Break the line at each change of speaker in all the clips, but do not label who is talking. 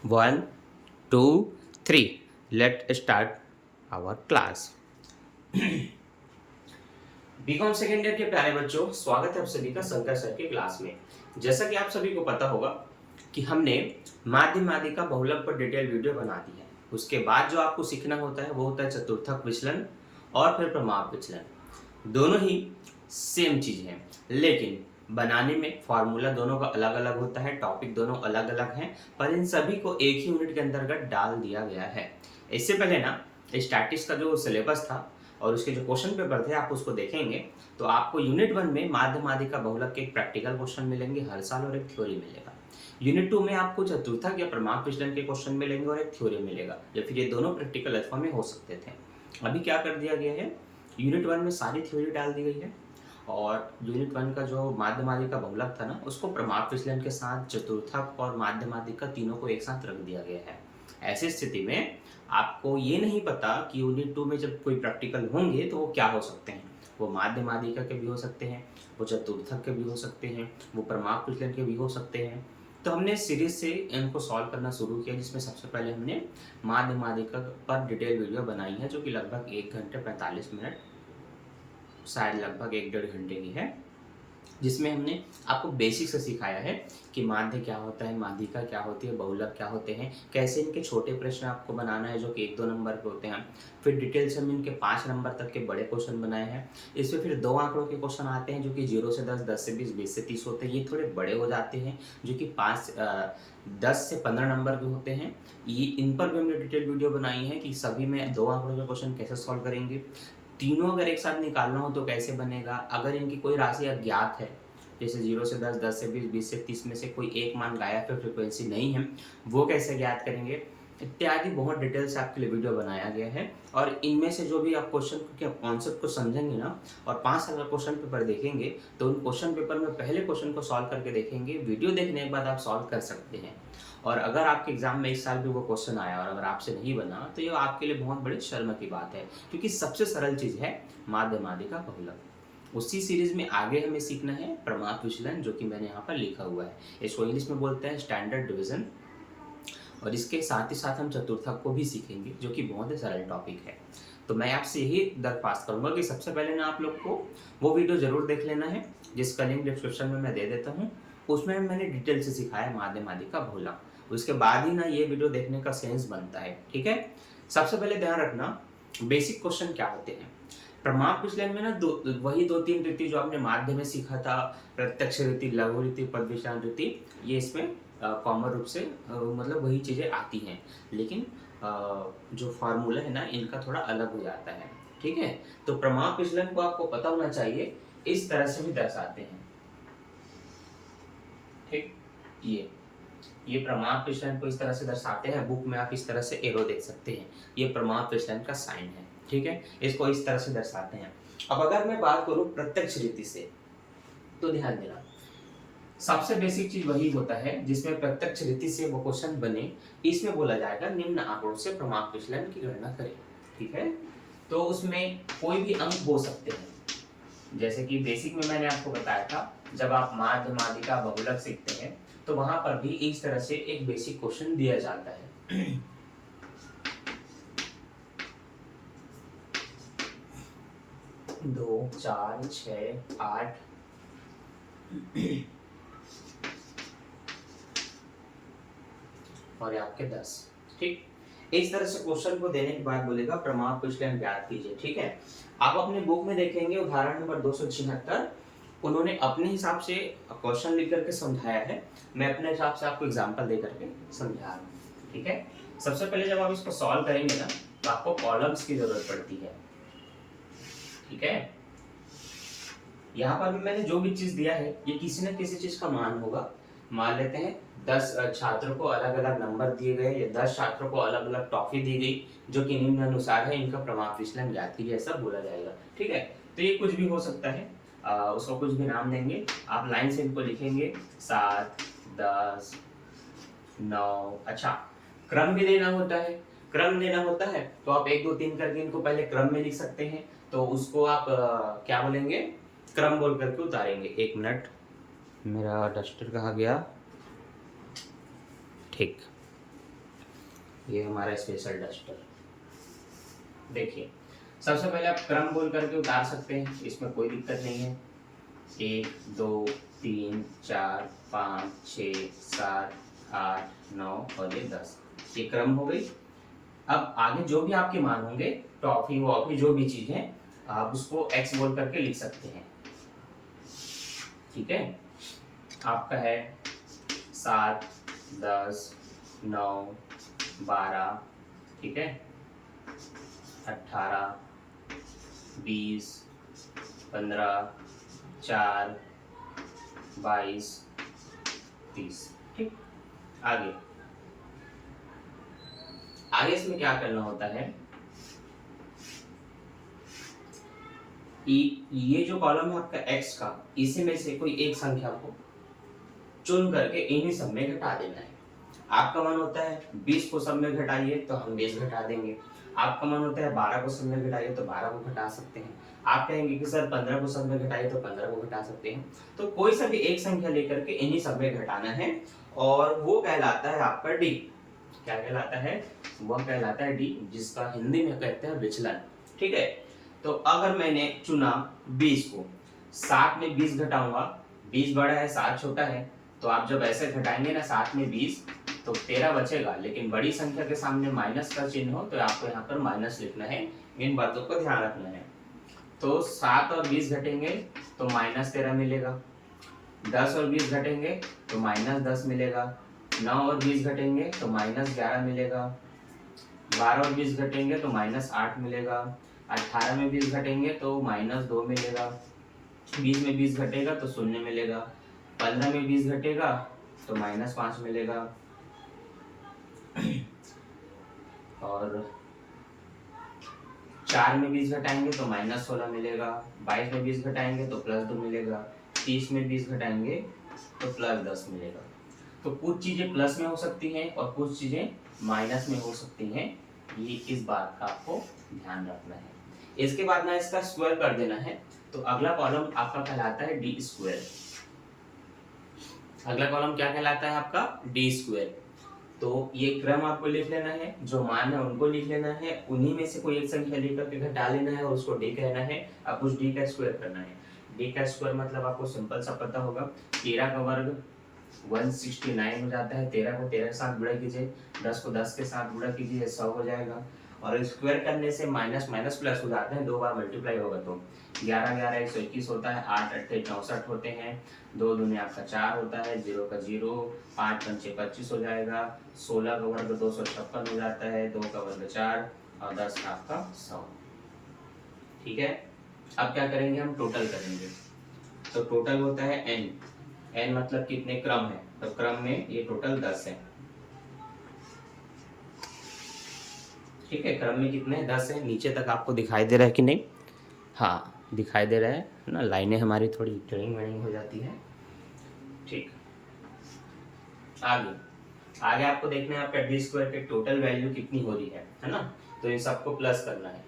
One two three let start our class. BCom second year के प्यारे बच्चों, स्वागत है आप सभी का शंकर सर की क्लास में। जैसा कि आप सभी को पता होगा कि हमने माध्य माध्यिका बहुलक पर डिटेल वीडियो बना दी है। उसके बाद जो आपको सीखना होता है वो होता है चतुर्थक विचलन और फिर प्रमाप विचलन। दोनों ही सेम चीज है, लेकिन बनाने में फॉर्मूला दोनों का अलग अलग होता है, टॉपिक दोनों अलग अलग हैं, पर इन सभी को एक ही यूनिट के अंतर्गत डाल दिया गया है। इससे पहले ना स्टैटिस्टिक्स का जो सिलेबस था और उसके जो क्वेश्चन पेपर थे आप उसको देखेंगे तो आपको यूनिट 1 में माध्य माध्यिका बहुलक के एक प्रैक्टिकल क्वेश्चन मिलेंगे हर साल और एक थ्योरी मिलेगा। यूनिट 2 में आपको चतुर्थक या प्रमाप विचलन के क्वेश्चन मिलेंगे और एक थ्योरी मिलेगा, या फिर ये दोनों प्रैक्टिकल अथवा में हो सकते थे। अभी क्या कर दिया गया है, यूनिट 1 में सारी थ्योरी डाल दी गई है और यूनिट 1 का जो माध्य माध्यिका बहुलक था ना उसको प्रमाप विचलन के साथ चतुर्थक और माध्य माध्यिका तीनों को एक साथ रख दिया गया है। ऐसी स्थिति में आपको ये नहीं पता कि यूनिट 2 में जब कोई प्रैक्टिकल होंगे तो वो क्या हो सकते हैं। वो माध्य माध्यिका के भी हो सकते हैं, वो चतुर्थक के भी हो सकते हैं, वो प्रमाप विचलन के भी हो सकते हैं। तो हमने सीरीज से इनको सॉल्व करना शुरू किया, जिसमें सबसे पहले हमने माध्य माध्यिका पर डिटेल वीडियो बनाई है जो कि लगभग 1 घंटे 45 मिनट, शायद लगभग 1-1.5 घंटे की है, जिसमें हमने आपको बेसिक से सिखाया है कि माध्य क्या होता है, माध्यिका क्या होती है, बहुलक क्या होते हैं, कैसे इनके छोटे प्रश्न आपको बनाना है जो कि 1-2 नंबर के होते हैं। फिर डिटेल से हमने इनके 5 नंबर तक के बड़े क्वेश्चन बनाए हैं। इसमें फिर 2 आंकड़ों के क्वेश्चन आते हैं जो कि 0 से 10, 10 से 20, 20 से 30 होते हैं। ये थोड़े बड़े हो जाते हैं जो कि 10 से 15 नंबर के होते हैं। ये इन पर भी हमने डिटेल वीडियो बनाई है कि सभी में 2 आंकड़ों के क्वेश्चन कैसे सॉल्व करेंगे, तीनों अगर एक साथ निकालना हो तो कैसे बनेगा, अगर इनकी कोई राशि अज्ञात है जैसे 0 से 10, 10 से 20, 20 से 30 में से कोई एक मान गायब है, फ्रीक्वेंसी नहीं है, वो कैसे ज्ञात करेंगे, इत्यादि बहुत डिटेल से आपके लिए वीडियो बनाया गया है। और इनमें से जो भी आप क्वेश्चन के कॉन्सेप्ट को समझेंगे ना और 5 साल का क्वेश्चन पेपर देखेंगे तो उन क्वेश्चन पेपर में पहले क्वेश्चन को सॉल्व करके देखेंगे, वीडियो देखने के बाद आप सॉल्व कर सकते हैं। और अगर आपके एग्जाम में इस साल भी वो क्वेश्चन आया और अगर आपसे नहीं बना तो ये आपके लिए बहुत बड़ी शर्म की बात है, क्योंकि सबसे सरल चीज़ है माध्य माध्यिका बहुलक। उसी सीरीज में आगे हमें सीखना है प्रमाप विचलन, जो कि मैंने यहाँ पर लिखा हुआ है। इसको इंग्लिश में बोलते हैं स्टैंडर्ड डिवीजन, और इसके साथ ही साथ हम चतुर्थक को भी सीखेंगे जो कि बहुत ही सरल टॉपिक है। तो मैं आपसे यही दरख्वास्त करूंगा कि सबसे पहले ना आप लोग को वो वीडियो जरूर देख लेना है जिसका लिंक डिस्क्रिप्शन में मैं दे देता हूँ। उसमें मैंने डिटेल से सिखाया माध्य माध्यिका बहुलक, उसके बाद ही ना ये वीडियो देखने का सेंस बनता है। ठीक है, सबसे पहले ध्यान रखना बेसिक क्वेश्चन क्या होते हैं। प्रमाप विचलन में ना वही 2-3 रीति जो आपने माध्य में सीखा था, प्रत्यक्ष रीति, लघु रीति, पद विश्राम रीति, ये इसमें कॉमन रूप से मतलब वही चीज़ें आती हैं, लेकिन जो फार्मूला है ना इनका थोड़ा अलग हो जाता है। ठीक है, तो प्रमाप विचलन को आपको पता होना चाहिए, इस तरह से भी दर्शाते हैं। ठीक, ये प्रमाप विचलन को इस तरह से दर्शाते हैं। बुक में आप इस तरह से एरो देख सकते हैं, ये प्रमाप विचलन का साइन है। ठीक है, इसको इस तरह से दर्शाते हैं। अब अगर मैं बात करूं प्रत्यक्ष रीति से, तो ध्यान देना सबसे बेसिक चीज वही होता है जिसमें प्रत्यक्ष रीति से वो क्वेश्चन बने। इसमें बोला जाएगा निम्न आंकड़ों से प्रमाप विचलन की गणना करें। ठीक है, तो उसमें कोई भी अंक हो सकते हैं। जैसे कि बेसिक में मैंने आपको बताया था, जब आप माध्य माध्यिका बहुलक सीखते हैं तो वहां पर भी इस तरह से एक बेसिक क्वेश्चन दिया जाता है। 2, 4, 6, 8 और आपके 10। ठीक, इस तरह से क्वेश्चन को देने के बाद बोलेगा प्रमाप विचलन ज्ञात कीजिए। ठीक है, आप अपने बुक में देखेंगे उदाहरण नंबर 276, उन्होंने अपने हिसाब से क्वेश्चन लिख करके समझाया है, मैं अपने हिसाब से आपको एग्जांपल दे करके समझा रहा हूँ। ठीक है, सबसे पहले जब आप इसको सॉल्व करेंगे ना तो आपको कॉलम्स की जरूरत पड़ती है। ठीक है, यहाँ पर भी मैंने जो भी चीज दिया है ये किसी न किसी चीज का मान होगा। मान लेते हैं 10 छात्रों को अलग अलग नंबर दिए गए या 10 छात्रों को अलग अलग टॉफी दी गई जो कि निम्न अनुसार है, इनका प्रमाप विचलन ज्ञात कीजिए, ऐसा बोला जाएगा। ठीक है, तो ये कुछ भी हो सकता है, उसको कुछ भी नाम देंगे, आप लाइन से इनको लिखेंगे 7, 10, 9। अच्छा, क्रम भी देना होता है, क्रम देना होता है तो आप 1, 2, 3 करके इनको पहले क्रम में लिख सकते हैं। तो उसको आप क्या बोलेंगे, क्रम बोल करके उतारेंगे। 1 मिनट, मेरा डस्टर कहाँ गया। ठीक, ये हमारा स्पेशल डस्टर। देखिए, सबसे पहले आप क्रम बोल करके उतार सकते हैं, इसमें कोई दिक्कत नहीं है। 1 2 3 4 5 6 7 8 9 और ये 10, ये क्रम हो गई। अब आगे जो भी आपके मान होंगे, टॉफी वॉफी जो भी चीज है, आप उसको एक्स बोल करके लिख सकते हैं। ठीक है, आपका है 7 10 9 12, ठीक है, 18 20 15 4 22 30। ठीक, आगे आगे इसमें क्या करना होता है, ये जो कॉलम है आपका x का, इसी में से कोई एक संख्या को चुन करके इन्हीं सब में घटा देना है। आपका मन होता है 20 को सब में घटाइए तो हम 20 घटा देंगे। आपका मन होता है 12 को सब में घटाइए तो 12 को घटा सकते हैं। आप कहेंगे कि सर 15 को सब में घटाइए तो 15 को घटा सकते हैं। तो कोई सा भी एक संख्या लेकर के इन्हीं सब में घटाना है और वो कहलाता है आपका डी। क्या कहलाता है? वह कहलाता है डी, जिसका हिंदी में कहते हैं विचलन। ठीक है, तो अगर मैंने चुना 20 को, 7 में 20 घटाऊंगा, 20 बड़ा है 7 छोटा है, तो आप जब ऐसे घटाएंगे ना 7 में 20 तो 13 बचेगा, लेकिन बड़ी संख्या के सामने माइनस का चिन्ह हो तो आपको यहाँ पर माइनस लिखना है। इन बातों को ध्यान रखना है। तो 7 और 20 घटेंगे तो -13 मिलेगा, 10 और 20 घटेंगे तो -10 मिलेगा, 9 और 20 घटेंगे तो -11 मिलेगा, 12 और 20 घटेंगे तो -8 मिलेगा, 18 में 20 घटेंगे तो -2 मिलेगा, 20 में 20 घटेगा तो 0 मिलेगा, 15 में 20 घटेगा तो -5 मिलेगा, और 4 में 20 घटाएंगे तो -16 मिलेगा, 22 में 20 घटाएंगे तो +2 मिलेगा, 30 में 20 घटाएंगे तो +10 मिलेगा। तो कुछ चीजें प्लस में हो सकती हैं और कुछ चीजें माइनस में हो सकती हैं, ये इस बात का आपको ध्यान रखना है। इसके बाद ना इसका स्क्वायर कर देना है, तो अगला कॉलम आपका कहलाता है डी स्क्वायर। अगला कॉलम क्या कहलाता है आपका? D square. तो ये क्रम आपको लिख लेना है, जो मान है उनको लिख लेना है, उन्हीं में से कोई एक संख्या लेकर के घटा लेना है और उसको डी कहना है। अब उस डी का स्क्वायर करना है। डी का स्क्वायर मतलब आपको सिंपल सा पता होगा, 13 का वर्ग 169 हो जाता है। 13 को 13 के साथ गुणा कीजिए, 10 को 10 के साथ गुणा कीजिए, 100 हो जाएगा। और स्क्वायर करने से माइनस माइनस प्लस हो जाते हैं, 2 बार मल्टीप्लाई होगा तो 11 11 121 होता है, 8 8 64 होते हैं, 2 दूनी आपका 4 होता है, 0 का 0, 5 5 25 हो जाएगा, 16 का वर्ग 256 हो जाता है, 2 का वर्ग 4 और 10 का आपका 100। ठीक है, अब क्या करेंगे, हम टोटल करेंगे। तो टोटल होता है n, n मतलब कितने क्रम है, तो क्रम में ये टोटल 10 है। ठीक है, क्रम में कितने 10 है। नीचे तक आपको दिखाई दे रहा है कि नहीं? हाँ दिखाई दे रहा है ना, लाइनें हमारी थोड़ी ड्राइंग वाइंग हो जाती है। ठीक, आगे आगे आपको देखना है आपका डी स्क्वायर के टोटल वैल्यू कितनी हो रही है ना। तो इन सबको प्लस करना है,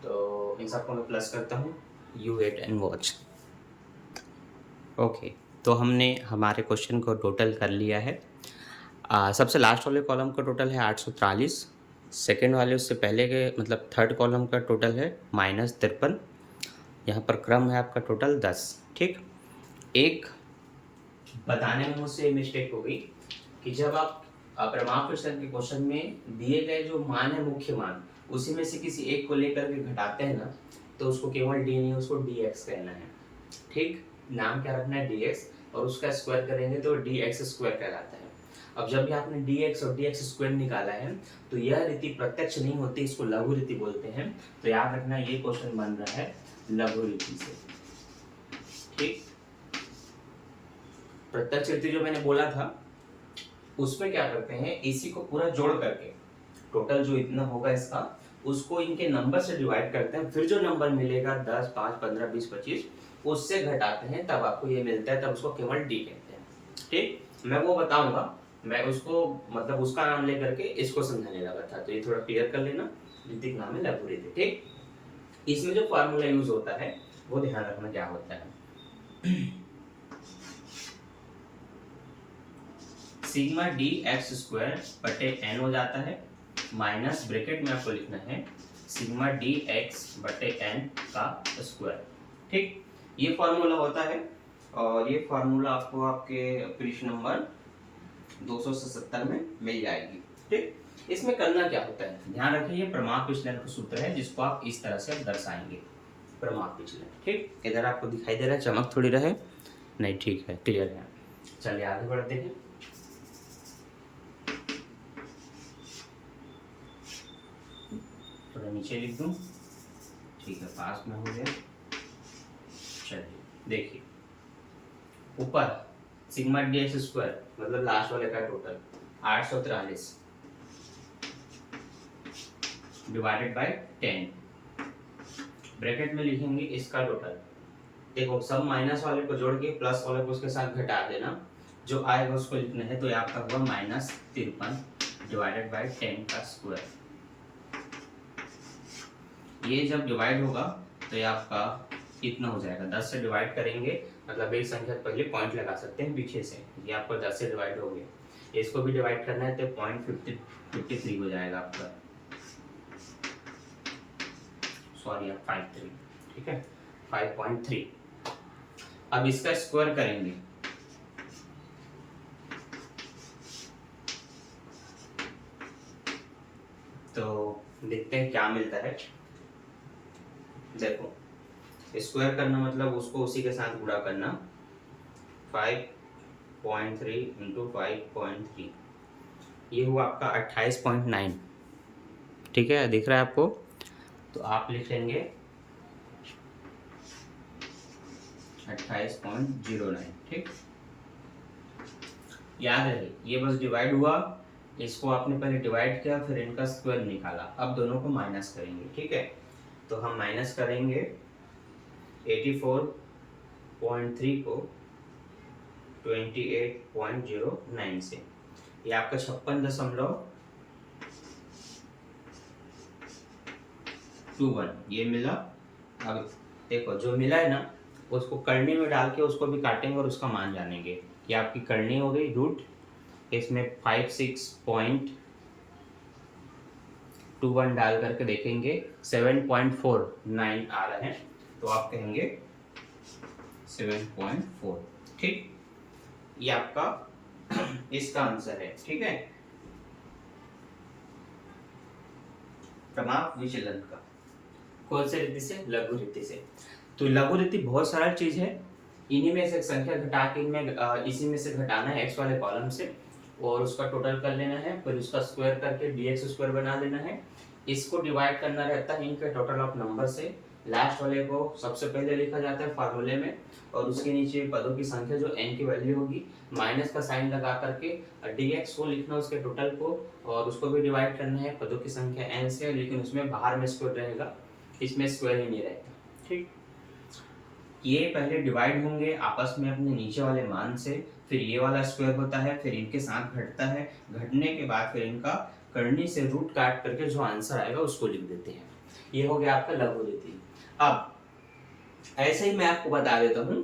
तो इन सबको मैं प्लस करता हूँ। You wait and watch. Okay, तो हमने हमारे क्वेश्चन को टोटल कर लिया है। सबसे लास्ट वाले कॉलम का टोटल है 843, सेकेंड वाले उससे पहले के मतलब थर्ड कॉलम का टोटल है -53। यहाँ पर क्रम है आपका टोटल 10। ठीक, एक बताने में मुझसे मिस्टेक हो गई कि जब आप प्रमाण प्रश्न के क्वेश्चन में दिए गए जो मान है मुख्य मान, उसी में से किसी एक को लेकर के घटाते हैं ना, तो उसको केवल डी नहीं, उसको डी एक्स कहना है। ठीक, नाम क्या रखना है? डी एक्स, और उसका स्क्वायर करेंगे तो डी एक्स स्क्वायर कहलाता है। अब जब भी आपने डी एक्स और डी एक्स स्क्वायर निकाला है तो यह रीति प्रत्यक्ष नहीं होती, इसको लघु रीति बोलते हैं। तो याद रखना ये क्वेश्चन बन रहा है लघु रीति से। ठीक, प्रत्यक्ष रीति जो मैंने बोला था उसमें क्या करते हैं, इसी को पूरा जोड़ करके टोटल जो इतना होगा इसका, उसको इनके नंबर से डिवाइड करते हैं, फिर जो नंबर मिलेगा 10 5 15 20 25 उससे घटाते हैं, तब आपको ये मिलता है, तब उसको केवल डी कहते हैं। ठीक, मैं वो बताऊंगा, मैं उसको मतलब उसका नाम लेकर के इसको समझाने लगा था, तो ये थोड़ा क्लियर कर लेना। रीतिक नाम है लघु रीति। ठीक, इसमें जो फॉर्मूला यूज होता है वो ध्यान रखना क्या होता है। सिग्मा डी एक्स स्क्वायर बटे एन हो जाता है, माइनस ब्रैकेट में आपको लिखना है सिग्मा डी एक्स बटे एन का स्क्वायर। ठीक, ये फॉर्मूला होता है और ये फॉर्मूला आपको आपके पृष्ठ नंबर 277 में मिल जाएगी। ठीक, इसमें करना क्या होता है, ध्यान रखिए, ये प्रमाप विचलन का सूत्र है जिसको आप इस तरह से दर्शाएंगे, प्रमाप विचलन। ठीक, इधर आपको दिखाई दे रहा है, चमक थोड़ी रहे, नहीं ठीक है, क्लियर है। चलिए आगे बढ़ते हैं। थोड़ा नीचे लिख दूं, ठीक है, पास में हो गया। चलिए देखिए, ऊपर सिग्मा डी एक्स स्क्वायर मतलब लास्ट वाले का टोटल 843 डिवाइडेड बाय 10, ब्रैकेट में लिखेंगे इसका टोटल। देखो, सब माइनस वाले को जोड़ के प्लस वाले को उसके साथ घटा देना, जो आएगा उसको लिखना है। तो ये आपका हुआ -53 डिवाइडेड बाय 10 का स्क्वायर। ये जब डिवाइड होगा तो ये आपका कितना हो जाएगा, 10 से डिवाइड करेंगे, मतलब एक संख्या पहले पॉइंट लगा सकते हैं पीछे से, ये आपका 10 से डिवाइड हो गया। इसको भी डिवाइड करना है तो 0.53 हो जाएगा आपका, सॉरी 53, ठीक है, 5.3। अब इसका स्क्वायर करेंगे तो देखते हैं क्या मिलता है। देखो, स्क्वायर करना मतलब उसको उसी के साथ गुणा करना, 5.3 इंटू 5.3, ये हुआ आपका 28.9। ठीक है, दिख रहा है आपको, तो आप लिख लेंगे 28.09। ठीक, याद रहे ये बस डिवाइड हुआ, इसको आपने पहले डिवाइड किया फिर इनका स्क्वायर निकाला, अब दोनों को माइनस करेंगे। ठीक है, तो हम माइनस करेंगे 84.3 को 28.09 से, ये आपका 56.21 ये मिला। अब देखो, जो मिला है ना उसको करनी में डाल के उसको भी काटेंगे और उसका मान जानेंगे। ये आपकी करनी हो गई रूट, इसमें 56.21 डाल करके देखेंगे 7.49 आ रहे हैं, तो आप कहेंगे 7.4। ठीक, ये आपका इसका आंसर है। ठीक है, प्रमाप विचलन का कौन से रीति से, लघु रीति से। तो लघु रीति बहुत सरल चीज है, इन्हीं में से एक संख्या घटा के इनमें इसी में से घटाना है एक्स वाले कॉलम से और उसका टोटल कर लेना है, फिर उसका स्क्वायर करके dx स्क्वायर बना देना है। इसको डिवाइड करना रहता है इनके टोटल ऑफ नंबर से, लास्ट वाले को सबसे पहले लिखा जाता है फार्मूले में और उसके नीचे पदों की संख्या जो n की वैल्यू होगी माइनस का साइन लगा करके dx को लिखना उसके टोटल को, और उसको भी डिवाइड करना है पदों की संख्या n से, लेकिन उसमें बाहर में स्क्वायर रहेगा, इसमें स्क्वायर ही नहीं रहता। ठीक, ये पहले डिवाइड होंगे आपस में अपने नीचे वाले मान से, फिर ये वाला स्क्वायर होता है, फिर इनके साथ घटता है, घटने के बाद फिर इनका करनी से रूट काट करके जो आंसर आएगा उसको लिख देते हैं। ये हो गया आपका लघु रीति। अब ऐसे ही मैं आपको बता देता हूँ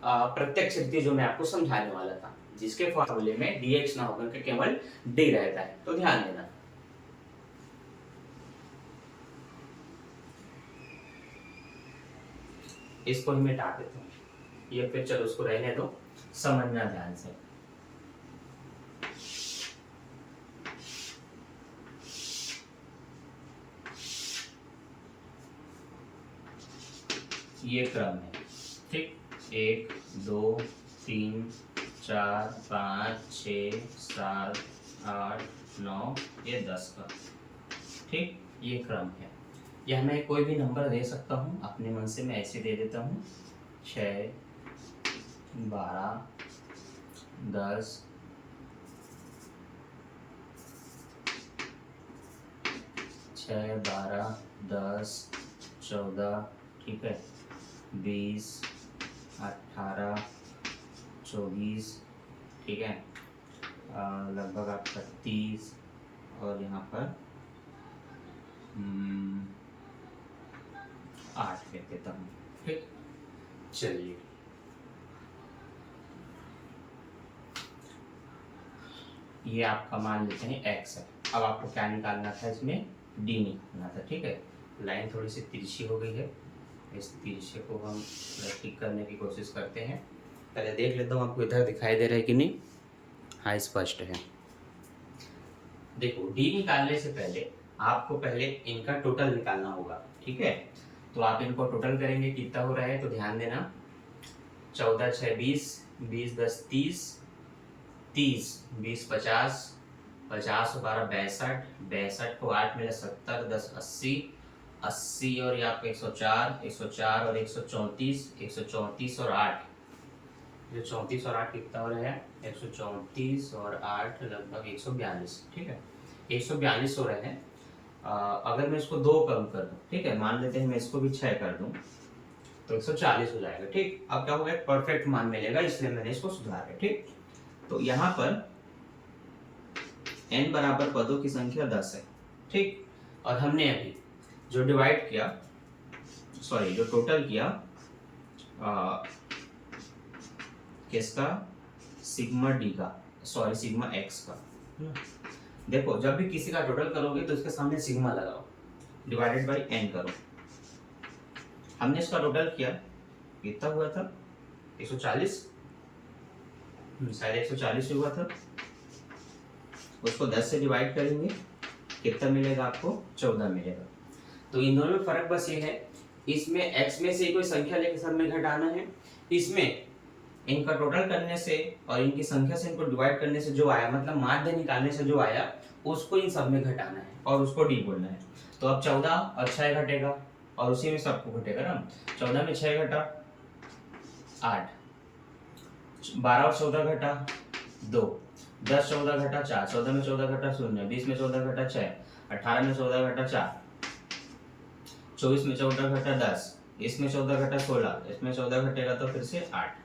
प्रत्यक्ष रीति, जो मैं आपको समझाने वाला था, जिसके फॉर्मूले में dx ना होकर के केवल d रहता है, तो ध्यान देना। इसको ही मिटा देता हूँ, ये फिर चलो उसको रहने दो, समझना ध्यान से। ये क्रम है। ठीक, 1 2 3 4 5 6 7 8 9, ये 10 का। ठीक, ये क्रम है। यह मैं कोई भी नंबर दे सकता हूँ अपने मन से, मैं ऐसे दे देता हूँ 6 12 10 6 12 10 14, ठीक है, 20 18 24, ठीक है, लगभग आपका 30 और यहाँ पर 8 लिख देता हूँ। ठीक, चलिए ये आपका मान लेते हैं x है। अब आपको क्या निकालना था, इसमें डी निकालना था। ठीक है, लाइन थोड़ी सी तिरछी हो गई है, इस तिरछे को हम ठीक करने की कोशिश करते हैं। पहले देख लेता हूँ आपको इधर दिखाई दे रहा है कि नहीं। हाँ, स्पष्ट है। देखो, डी निकालने से पहले आपको पहले इनका टोटल निकालना होगा। ठीक है, तो आप इनको टोटल करेंगे, कितना हो रहा है तो ध्यान देना। 14 6 20, 20 10 30, 30 20 50, 50 और 12 62, 62 को 8 मिला 70, 10 80, 80 और ये आपका 104, 104 और 134, 134 और 8, जो 34 और 8 कितना हो रहा है, 134 और 8 लगभग 142। ठीक है, 142 हो रहे हैं। अगर मैं इसको 2 कम कर दूं, ठीक है, मान लेते हैं मैं इसको भी 6 कर दूं तो 140 हो जाएगा। ठीक, अब क्या होगा, परफेक्ट मान मिलेगा, इसलिए मैंने इसको सुधारा। ठीक, तो यहाँ पर n बराबर पदों की संख्या 10 है। ठीक, और हमने अभी जो डिवाइड किया, सॉरी जो टोटल किया किसका, सिग्मा डी का, सॉरी सिग्मा एक्स का। देखो, जब भी किसी का टोटल करोगे तो इसके सामने सिग्मा लगाओ, डिवाइडेड बाय n करो। हमने इसका टोटल किया, कितना हुआ था, 140, शायद 140 हुआ था। उसको 10 से डिवाइड करेंगे, कितना मिलेगा आपको, 14 मिलेगा। तो इन दोनों में फर्क बस ये है, इसमें x में से कोई संख्या लेकर सब में घटाना है, इसमें इनका टोटल करने से और इनकी संख्या से इनको डिवाइड करने से जो आया, मतलब माध्य निकालने से जो आया उसको इन सब में घटाना है और उसको डी बोलना है। तो अब 14 और 6 घटेगा और उसी में सबको घटेगा ना। 14 में 6 घटा 8, 12 और 14 घटा 2, 10 14 घटा 4, 14 में 14 घटा 0, 20 में 14 घटा 6, 18 में 14 घटा 4, 24 में 14 घटा 10, इसमें 14 घटा 16, इसमें 14 घटेगा तो फिर से 8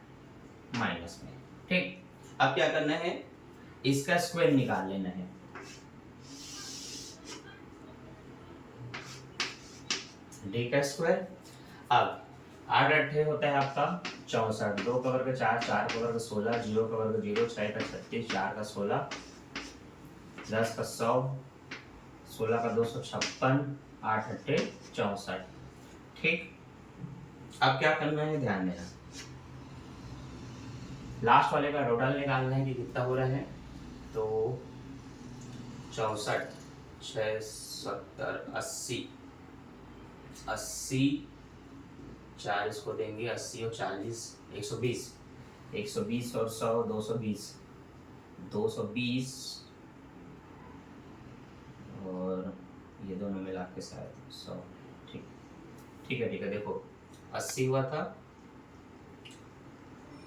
माइनस में। ठीक, अब क्या करना है, इसका स्क्वायर निकाल लेना है। डी का स्क्वायर, अब 8 अट्ठे होता है आपका 64, 2 का वर्ग 4, 4 का वर्ग 16, 0 का वर्ग 0, 6 का 36, 4 का 16, 10 का 100, 16 का 256, 8 अट्ठे 64। ठीक, अब क्या करना है, ध्यान देना, लास्ट वाले का टोटल निकालना है कि कितना हो रहा है। तो 64 6 70 80, 80 40 को देंगे, 80 और 40 120, 120 और 100 220, 220 और ये दोनों मिला के शायद 100। ठीक, ठीक है, ठीक है। देखो 80 हुआ था,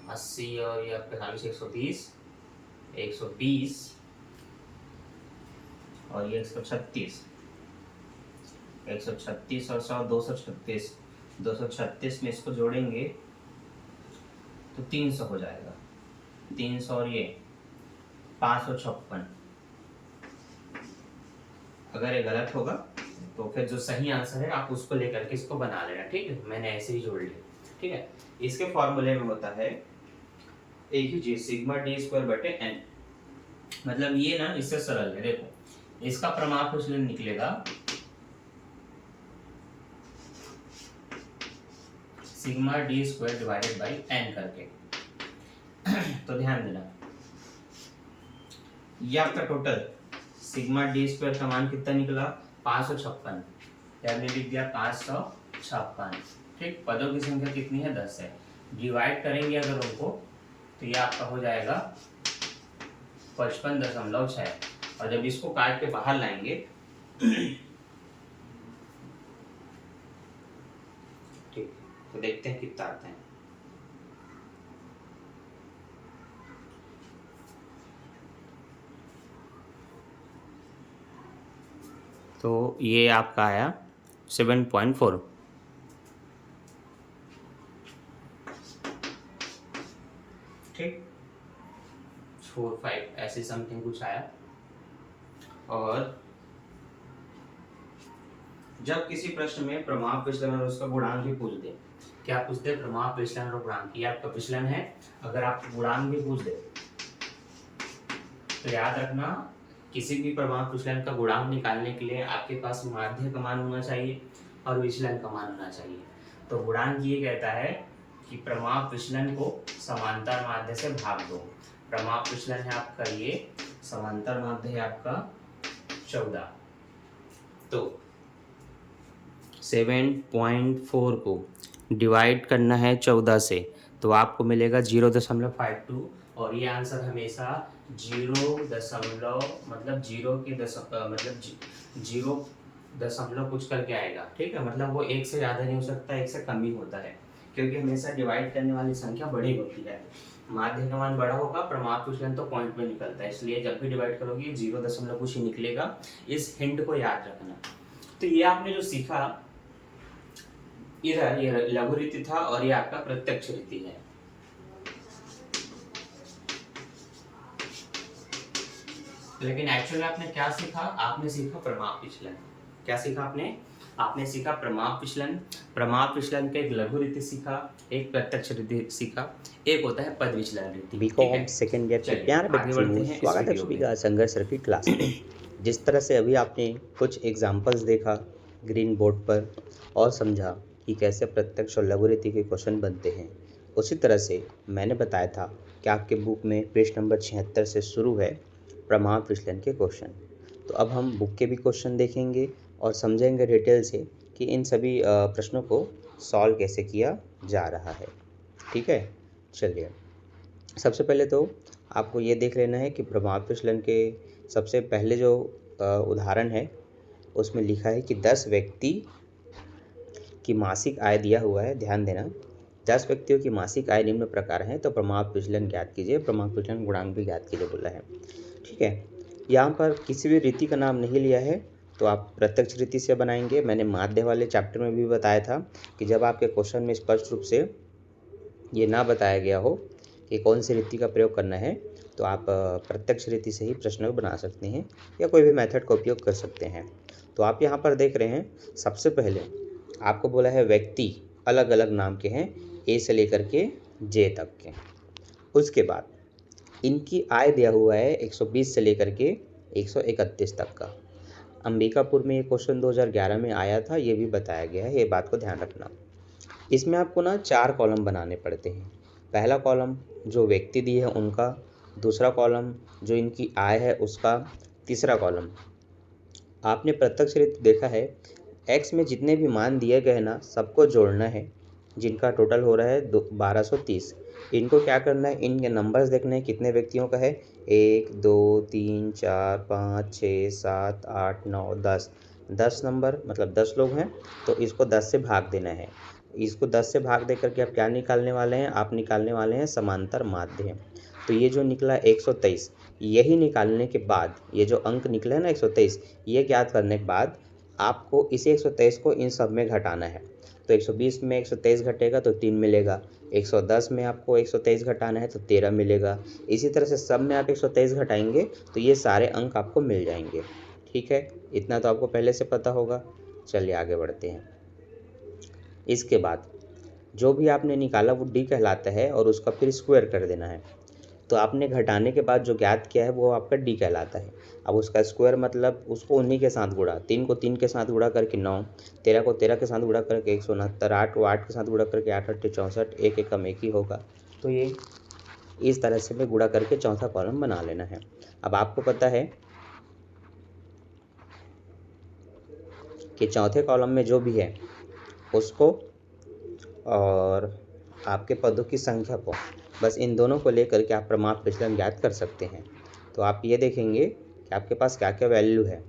80 और ये आपका 40 120, 120 और ये 136, 136 और 100 236, 236 में इसको जोड़ेंगे तो 300 हो जाएगा, 300 और ये 556। अगर ये गलत होगा तो फिर जो सही आंसर है आप उसको लेकर के इसको बना लेना। ठीक है, मैंने ऐसे ही जोड़ लिया। ठीक है, इसके फॉर्मूले में होता है एक ही चीज, सिग्मा डी स्क्वायर बटे एन। मतलब ये ना इससे सरल है। देखो, इसका प्रमाप विचलन निकलेगा sigma D square divided by N करके। तो ध्यान देना, ये आपका टोटल सिग्मा डी स्क्वायर का मान कितना निकला, 556। हमने लिख दिया 556। ठीक, पदों की संख्या कितनी है, 10 है। डिवाइड करेंगे अगर उनको तो ये आपका हो जाएगा 55.6। और जब इसको काट के बाहर लाएंगे ठीक, तो देखते हैं कितना आता है। तो ये आपका आया 7.4। ठीक, 4 5 ऐसे समथिंग कुछ आया। और जब किसी प्रश्न में प्रमाप विचलन और उसका गुणांक भी पूछ दे, क्या पूछते हैं, प्रमाप विचलन और गुणांक, ये आपका विचलन है। अगर आप गुणांक भी पूछ दे तो याद रखना किसी भी प्रमाप विचलन का गुणांक निकालने के लिए आपके पास माध्य का मान होना चाहिए और विचलन का मान होना चाहिए। तो गुणांक ये कहता है कि प्रमाप विचलन को समांतर माध्य से भाग दो। प्रमाप विचलन है आपका ये, समांतर माध्य है आपका 14। तो 7.4 को डिवाइड करना है 14 से, तो आपको मिलेगा 0.52 और ये आंसर हमेशा 0 मतलब 0 कुछ करके आएगा। ठीक है, मतलब वो 1 से ज़्यादा नहीं हो सकता, 1 से कम ही होता है, क्योंकि हमेशा डिवाइड करने वाली संख्या बड़ी होती है। माध्य का मान बड़ा होगा, प्रमाप विचलन तो पॉइंट में निकलता है, इसलिए जब भी डिवाइड करोगे 0 कुछ ही निकलेगा। इस हिंट को याद रखना। तो ये आपने जो सीखा, इधर ये लघु रीति था और ये आपका प्रत्यक्ष रीति है। लेकिन एक्चुअली आपने क्या सीखा? आपने सीखा प्रमाप विचलन। क्या सीखा आपने? आपने सीखा प्रमाप विचलन। प्रमाप विचलन का एक लघु रीति सीखा, एक प्रत्यक्ष रीति सीखा, एक होता है पद विचलन रीति।
बीकॉम सेकेंड ईयर के प्यारे बच्चों, स्वागत है सभी का संघर्ष सर्किट क्लास में। जिस तरह से अभी आपने कुछ एग्जांपल्स देखा ग्रीन बोर्ड पर और समझा कि कैसे प्रत्यक्ष और लघु रीति के क्वेश्चन बनते हैं, उसी तरह से मैंने बताया था कि आपके बुक में पेज नंबर 76 से शुरू है प्रमाप विचलन के क्वेश्चन। तो अब हम बुक के भी क्वेश्चन देखेंगे और समझेंगे डिटेल से कि इन सभी प्रश्नों को सॉल्व कैसे किया जा रहा है। ठीक है, चलिए सबसे पहले तो आपको ये देख लेना है कि प्रमाप विचलन के सबसे पहले जो उदाहरण है उसमें लिखा है कि 10 व्यक्ति की मासिक आय दिया हुआ है। ध्यान देना, 10 व्यक्तियों की मासिक आय निम्न प्रकार है, तो प्रमाप विचलन ज्ञात कीजिए, प्रमाप विचलन गुणांक भी ज्ञात कीजिए बोला है। ठीक है, यहाँ पर किसी भी रीति का नाम नहीं लिया है, तो आप प्रत्यक्ष रीति से बनाएंगे। मैंने माध्य वाले चैप्टर में भी बताया था कि जब आपके क्वेश्चन में स्पष्ट रूप से ये ना बताया गया हो कि कौन सी रीति का प्रयोग करना है, तो आप प्रत्यक्ष रीति से ही प्रश्न बना सकते हैं या कोई भी मेथड का उपयोग कर सकते हैं। तो आप यहाँ पर देख रहे हैं, सबसे पहले आपको बोला है व्यक्ति अलग अलग नाम के हैं, ए से लेकर के जे तक के। उसके बाद इनकी आय दिया हुआ है 120 से लेकर के 131 तक का। अंबिकापुर में ये क्वेश्चन 2011 में आया था, ये भी बताया गया है, ये बात को ध्यान रखना। इसमें आपको ना 4 कॉलम बनाने पड़ते हैं। पहला कॉलम जो व्यक्ति दिए हैं उनका, दूसरा कॉलम जो इनकी आय है उसका, तीसरा कॉलम आपने प्रत्यक्ष रीति देखा है, एक्स में जितने भी मान दिए गए ना सबको जोड़ना है, जिनका टोटल हो रहा है 1230। इनको क्या करना है, इनके नंबर्स देखने हैं कितने व्यक्तियों का है, 1 2 3 4 5 6 7 8 9 10। 10 नंबर मतलब 10 लोग हैं, तो इसको 10 से भाग देना है। इसको 10 से भाग दे करके आप क्या निकालने वाले हैं, आप निकालने वाले हैं समांतर माध्य। तो ये जो निकला 123, यही निकालने के बाद ये जो अंक निकला है ना 123, ये ज्ञात करने के बाद आपको इसी 123 को इन सब में घटाना है। तो 120 में 123 घटेगा तो 3 मिलेगा, 110 में आपको 123 घटाना है तो 13 मिलेगा। इसी तरह से सब में आप 123 घटाएंगे तो ये सारे अंक आपको मिल जाएंगे। ठीक है, इतना तो आपको पहले से पता होगा। चलिए आगे बढ़ते हैं। इसके बाद जो भी आपने निकाला वो डी कहलाता है और उसका फिर स्क्वायर कर देना है। तो आपने घटाने के बाद जो ज्ञात किया है वो आपका डी कहलाता है। अब उसका स्क्वायर मतलब उसको उन्हीं के साथ गुणा, 3 को 3 के साथ गुणा करके 9, 13 को 13 के साथ गुणा करके 169, 8 को 8 के साथ गुणा करके 8 8 64, एक एक कम एक ही होगा। तो ये इस तरह से में गुणा करके चौथा कॉलम बना लेना है। अब आपको पता है कि चौथे कॉलम में जो भी है उसको और आपके पदों की संख्या को, बस इन दोनों को लेकर के आप प्रमाप विचलन ज्ञात कर सकते हैं। तो आप ये देखेंगे कि आपके पास क्या क्या वैल्यू है।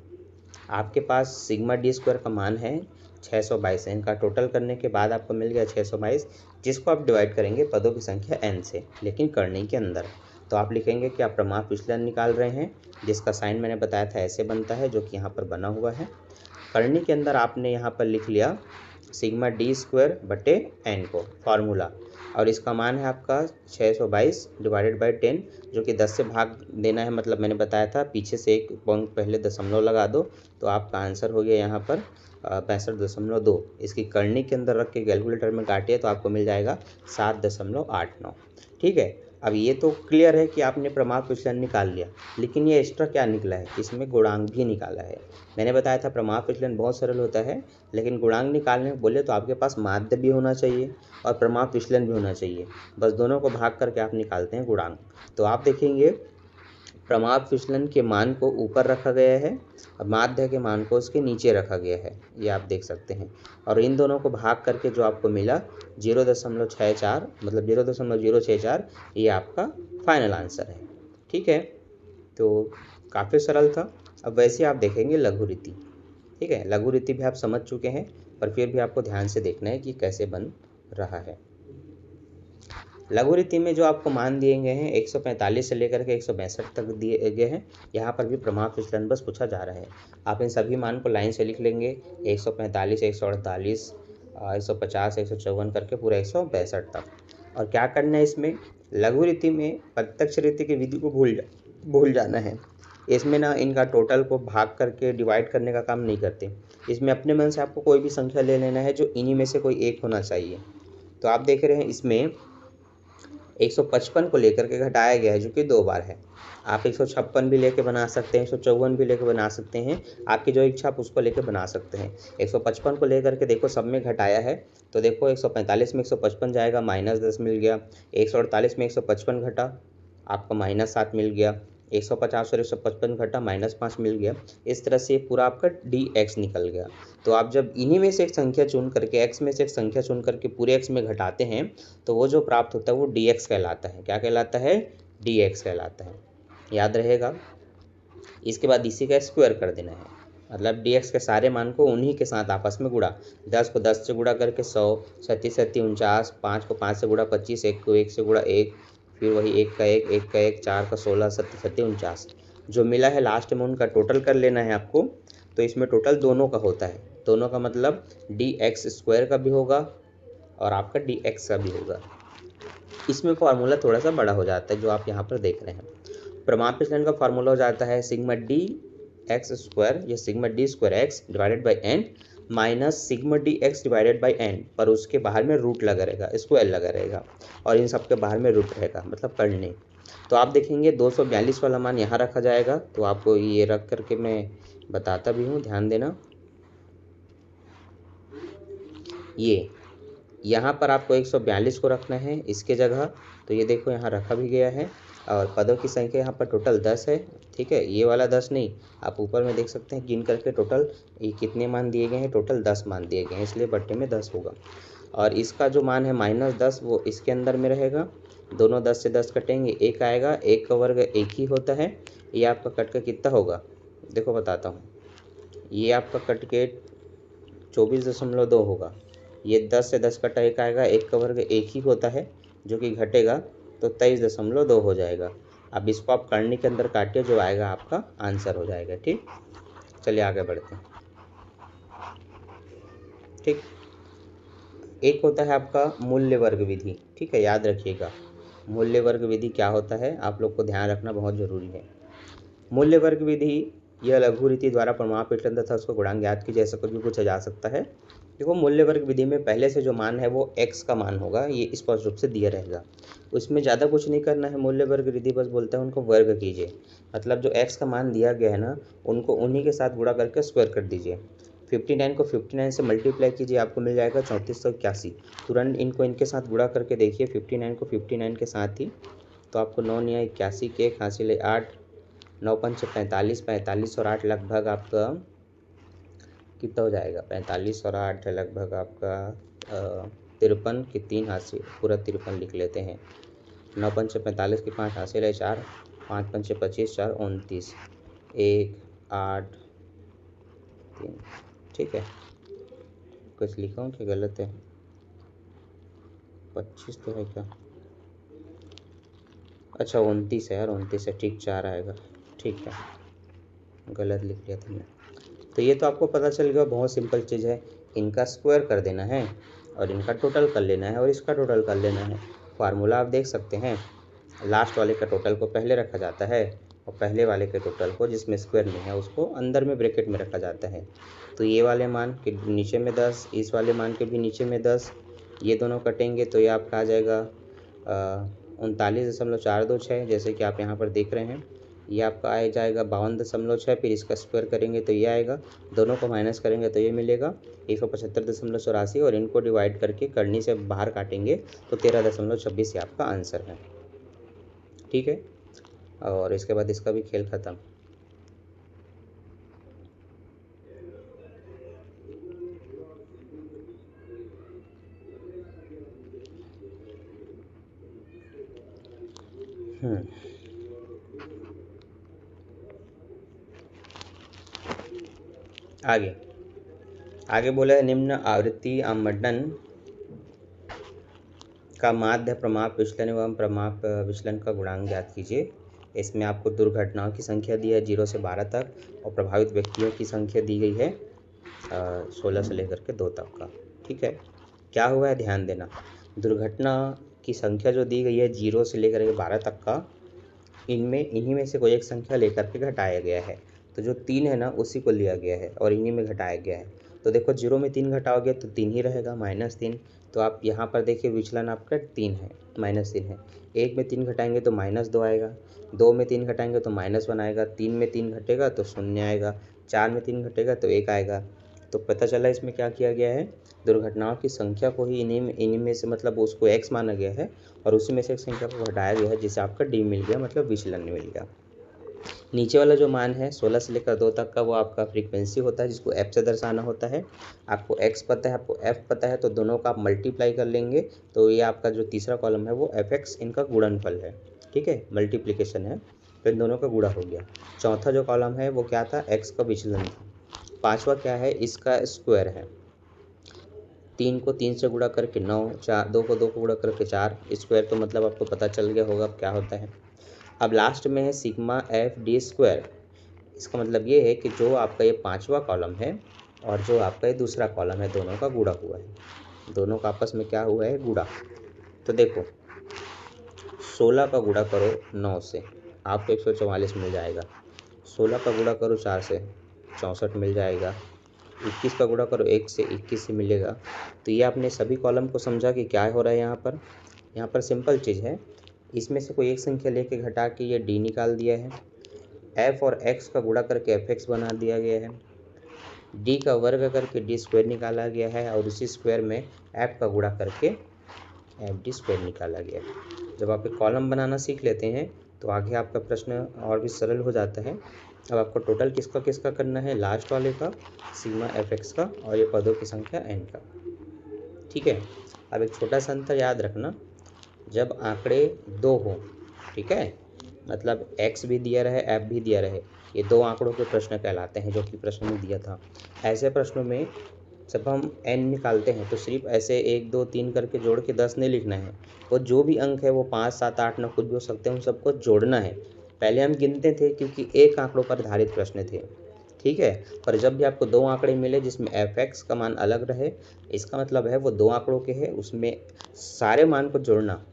आपके पास सिग्मा डी स्क्वायर का मान है 622 है। इनका टोटल करने के बाद आपको मिल गया 622, जिसको आप डिवाइड करेंगे पदों की संख्या n से, लेकिन करनी के अंदर। तो आप लिखेंगे कि आप प्रमाप विचलन निकाल रहे हैं, जिसका साइन मैंने बताया था ऐसे बनता है, जो कि यहाँ पर बना हुआ है। करनी के अंदर आपने यहाँ पर लिख लिया सिग्मा डी स्क्वायर बटे एन को फार्मूला, और इसका मान है आपका 622 डिवाइडेड बाई 10, जो कि 10 से भाग देना है। मतलब मैंने बताया था पीछे से एक पॉइंट पहले दशमलव लगा दो, तो आपका आंसर हो गया यहाँ पर 65.2। इसकी करनी के अंदर रख के कैलकुलेटर में काटिए तो आपको मिल जाएगा 7.89। ठीक है, अब ये तो क्लियर है कि आपने प्रमाप विचलन निकाल लिया, लेकिन ये एक्स्ट्रा क्या निकला है, इसमें गुणांक भी निकाला है। मैंने बताया था प्रमाप विचलन बहुत सरल होता है, लेकिन गुणांक निकालने बोले तो आपके पास माध्य भी होना चाहिए और प्रमाप विचलन भी होना चाहिए। बस दोनों को भाग करके आप निकालते हैं गुणांक। तो आप देखेंगे प्रमाप विचलन के मान को ऊपर रखा गया है और माध्य के मान को उसके नीचे रखा गया है, ये आप देख सकते हैं। और इन दोनों को भाग करके जो आपको मिला 0.64 मतलब 0.064, ये आपका फाइनल आंसर है। ठीक है, तो काफ़ी सरल था। अब वैसे आप देखेंगे लघु रीति। ठीक है, लघु रीति भी आप समझ चुके हैं, पर फिर भी आपको ध्यान से देखना है कि कैसे बन रहा है। लघु रीति में जो आपको मान दिए गए हैं 145 से लेकर के 162 तक दिए गए हैं। यहाँ पर भी प्रमाप विचलन बस पूछा जा रहा है। आप इन सभी मान को लाइन से लिख लेंगे, 145, 148, 150, 154 करके पूरा 162 तक। और क्या करना है इसमें, लघु रीति में प्रत्यक्ष रीति की विधि को भूल जाना है। इसमें ना इनका टोटल को भाग करके डिवाइड करने का काम नहीं करते। इसमें अपने मन से आपको कोई भी संख्या ले लेना है जो इन्हीं में से कोई एक होना चाहिए। तो आप देख रहे हैं इसमें 155 को लेकर के घटाया गया है, जो कि 2 बार है। आप 156 भी लेके बना सकते हैं, 154 भी लेके बना सकते हैं, आपकी जो इच्छा आप उसको लेके बना सकते हैं। 155 को लेकर के देखो सब में घटाया है, तो देखो 145 में 155 जाएगा, -10 मिल गया। 148 में 155 घटा, आपका -7 मिल गया। 150 और 155 घटा, -5 मिल गया। इस तरह से पूरा आपका dx निकल गया। तो आप जब इन्हीं में से एक संख्या चुन करके, x में से एक संख्या चुन करके पूरे x में घटाते हैं, तो वो जो प्राप्त होता है वो dx कहलाता है। क्या कहलाता है? dx कहलाता है, याद रहेगा। इसके बाद इसी का स्क्वायर कर देना है, मतलब dx के सारे मान को उन्हीं के साथ आपस में गुणा। 10 को 10 से गुणा करके 100, 37 37 49, 5 को 5 से गुणा 25, 1 को 1 से गुणा 1, फिर वही 1 का 1, 1 का 1, 4 का 16, 37 37 49। जो मिला है लास्ट में उनका टोटल कर लेना है आपको। तो इसमें टोटल दोनों का होता है, दोनों का मतलब dx स्क्वायर का भी होगा और आपका dx का भी होगा। इसमें फार्मूला थोड़ा सा बड़ा हो जाता है जो आप यहाँ पर देख रहे हैं। प्रमाप विचलन का फार्मूला हो जाता है सिग्मा डी एक्स स्क्वायर या sigma D square X divided by N minus sigma D X divided by N, पर उसके बाहर में रूट लगा रहेगा, स्क्वायर लगा रहेगा, और इन सब के बाहर में रूट रहेगा, मतलब करने। तो आप देखेंगे 242 वाला मान यहाँ रखा जाएगा। तो आपको ये रख करके मैं बताता भी हूँ, ध्यान देना। ये यहाँ पर आपको 142 को रखना है इसके जगह, तो ये देखो यहाँ रखा भी गया है। और पदों की संख्या यहाँ पर टोटल 10 है। ठीक है, ये वाला 10 नहीं, आप ऊपर में देख सकते हैं गिन करके टोटल ये कितने मान दिए गए हैं, टोटल 10 मान दिए गए हैं, इसलिए बट्टे में 10 होगा। और इसका जो मान है -10 वो इसके अंदर में रहेगा। दोनों 10 से 10 कटेंगे, 1 आएगा, 1 का वर्ग 1 ही होता है। ये आपका कट के कितना होगा, देखो बताता हूँ। ये आपका कट के 24.2 होगा। ये 10 से 10 कटा 1 आएगा, 1 का वर्ग 1 ही होता है, जो कि घटेगा तो 23.2 हो जाएगा। अब इसको आप करने के अंदर काटिए, जो आएगा आपका आंसर हो जाएगा। ठीक, चलिए आगे बढ़ते हैं। ठीक, एक होता है आपका मूल्य वर्ग विधि। ठीक है, याद रखिएगा मूल्य वर्ग विधि क्या होता है, आप लोग को ध्यान रखना बहुत जरूरी है। मूल्य वर्ग विधि यह लघु रीति द्वारा प्रमाप विचलन तथा उसको गुणांक ज्ञात की जैसा कुछ भी पूछा जा सकता है। देखो मूल्य वर्ग विधि में पहले से जो मान है वो x का मान होगा, ये स्पष्ट रूप से दिया रहेगा। उसमें ज़्यादा कुछ नहीं करना है। मूल्य वर्ग विधि बस बोलते हैं उनको वर्ग कीजिए, मतलब जो x का मान दिया गया है ना, उनको उन्हीं के साथ गुणा करके स्क्वायर कर दीजिए। 59 को 59 से मल्टीप्लाई कीजिए, आपको मिल जाएगा 3481। तुरंत इनको इनके साथ गुणा करके देखिए 59 को 59 के साथ ही, तो आपको 9 9 81 के 1 हासिल 8, 9 5 45, 45 और 8 लगभग आपका कितना हो जाएगा, 45 और 8 लगभग आपका 53 के 3 हासिल, पूरा 53 लिख लेते हैं। 9 5 45 के 5 हासिल है 4, 5 5 25, 4 29, 1 8 3। ठीक है, कुछ लिखा हूँ कि गलत है? 25 तो है क्या? अच्छा 29 है यार, 29 है, ठीक 4 आएगा। ठीक है, गलत लिख लिया था मैं। तो ये तो आपको पता चल गया, बहुत सिंपल चीज़ है। इनका स्क्वायर कर देना है और इनका टोटल कर लेना है और इसका टोटल कर लेना है। फार्मूला आप देख सकते हैं, लास्ट वाले का टोटल को पहले रखा जाता है और पहले वाले के टोटल को जिसमें स्क्वायर नहीं है उसको अंदर में ब्रैकेट में रखा जाता है। तो ये वाले मान के नीचे में 10, इस वाले मान के भी नीचे में 10, ये दोनों कटेंगे तो ये आपका आ जाएगा 39.426 जैसे कि आप यहाँ पर देख रहे हैं। ये आपका आ जाएगा 52.6, फिर इसका स्क्वायर करेंगे तो ये आएगा, दोनों को माइनस करेंगे तो ये मिलेगा 175.84 और इनको डिवाइड करके करनी से बाहर काटेंगे तो 13.26 ये आपका आंसर है। ठीक है, और इसके बाद इसका भी खेल ख़त्म। आगे आगे बोला है निम्न आवृत्ति आमंडन का माध्य प्रमाप विचलन एवं प्रमाप विचलन का गुणांक ज्ञात कीजिए। इसमें आपको दुर्घटनाओं की संख्या दी है 0 से 12 तक और प्रभावित व्यक्तियों की संख्या दी गई है 16 से लेकर के 2 तक का। ठीक है, क्या हुआ है ध्यान देना, दुर्घटना की संख्या जो दी गई है 0 से लेकर के 12 तक का, इन्हीं में से कोई एक संख्या लेकर के घटाया गया है। तो जो 3 है ना उसी को लिया गया है और इन्हीं में घटाया गया है। तो देखो 0 में 3 घटाओगे तो 3 ही रहेगा, -3। तो आप यहाँ पर देखिए विचलन आपका 3 है, -3 है। 1 में 3 घटाएंगे तो -2 आएगा, 2 में 3 घटाएंगे तो -1 आएगा, 3 में 3 घटेगा तो 0 आएगा, 4 में 3 घटेगा तो 1 आएगा। तो पता चला इसमें क्या किया गया है, दुर्घटनाओं की संख्या को ही इन्हीं में से मतलब उसको x माना गया है और उसी में से एक संख्या को घटाया गया है जिससे आपका d मिल गया, मतलब विचलन मिल गया। नीचे वाला जो मान है 16 से लेकर 2 तक का वो आपका फ्रीक्वेंसी होता है जिसको f से दर्शाना होता है। आपको x पता है, आपको f पता है, तो दोनों का आप मल्टीप्लाई कर लेंगे तो ये आपका जो तीसरा कॉलम है वो fx इनका गुणनफल है। ठीक है, मल्टीप्लिकेशन है तो इन दोनों का गुणा हो गया। चौथा जो कॉलम है वो क्या था, x का विचलन था। पांचवा क्या है, इसका स्क्वायर है। 3 को 3 से गुणा करके 9, 2 को 2 को गुणा करके 4, स्क्वायर तो मतलब आपको पता चल गया होगा अब क्या होता है। अब लास्ट में है सिग्मा एफ डी स्क्वायर। इसका मतलब ये है कि जो आपका ये पांचवा कॉलम है और जो आपका ये दूसरा कॉलम है दोनों का गुणा हुआ है, दोनों का आपस में क्या हुआ है, गुणा। तो देखो 16 का गुणा करो 9 से आपको 144 मिल जाएगा, 16 का गुणा करो 4 से 64 मिल जाएगा, 21 का गुणा करो 1 से 21 से मिलेगा। तो ये आपने सभी कॉलम को समझा कि क्या हो रहा है यहाँ पर सिंपल चीज़ है, इसमें से कोई एक संख्या लेके घटा के ये d निकाल दिया है, f और x का गुणा करके fx बना दिया गया है, d का वर्ग करके d स्क्वायर निकाला गया है और उसी स्क्वायर में f का गुणा करके fd स्क्वायर निकाला गया है। जब आप एक कॉलम बनाना सीख लेते हैं तो आगे आपका प्रश्न और भी सरल हो जाता है। अब आपको टोटल किसका किसका करना है, लास्ट वाले का सिग्मा fx का और ये पदों की संख्या n का। ठीक है, अब एक छोटा सा अंतर याद रखना, जब आंकड़े 2 हो, ठीक है, मतलब x भी दिया रहे f भी दिया रहे, ये 2 आंकड़ों के प्रश्न कहलाते हैं जो कि प्रश्न में दिया था। ऐसे प्रश्नों में जब हम n निकालते हैं तो सिर्फ ऐसे 1 2 3 करके जोड़ के 10 नहीं लिखना है, वो जो भी अंक है वो 5 7 8 9 कुछ भी हो सकते हैं, उन सबको जोड़ना है। पहले हम गिनते थे क्योंकि एक आंकड़ों पर आधारित प्रश्न थे। ठीक है, पर जब भी आपको 2 आंकड़े मिले जिसमें fx का मान अलग रहे, इसका मतलब है वो 2 आंकड़ों के हैं, उसमें सारे मान को जोड़ना,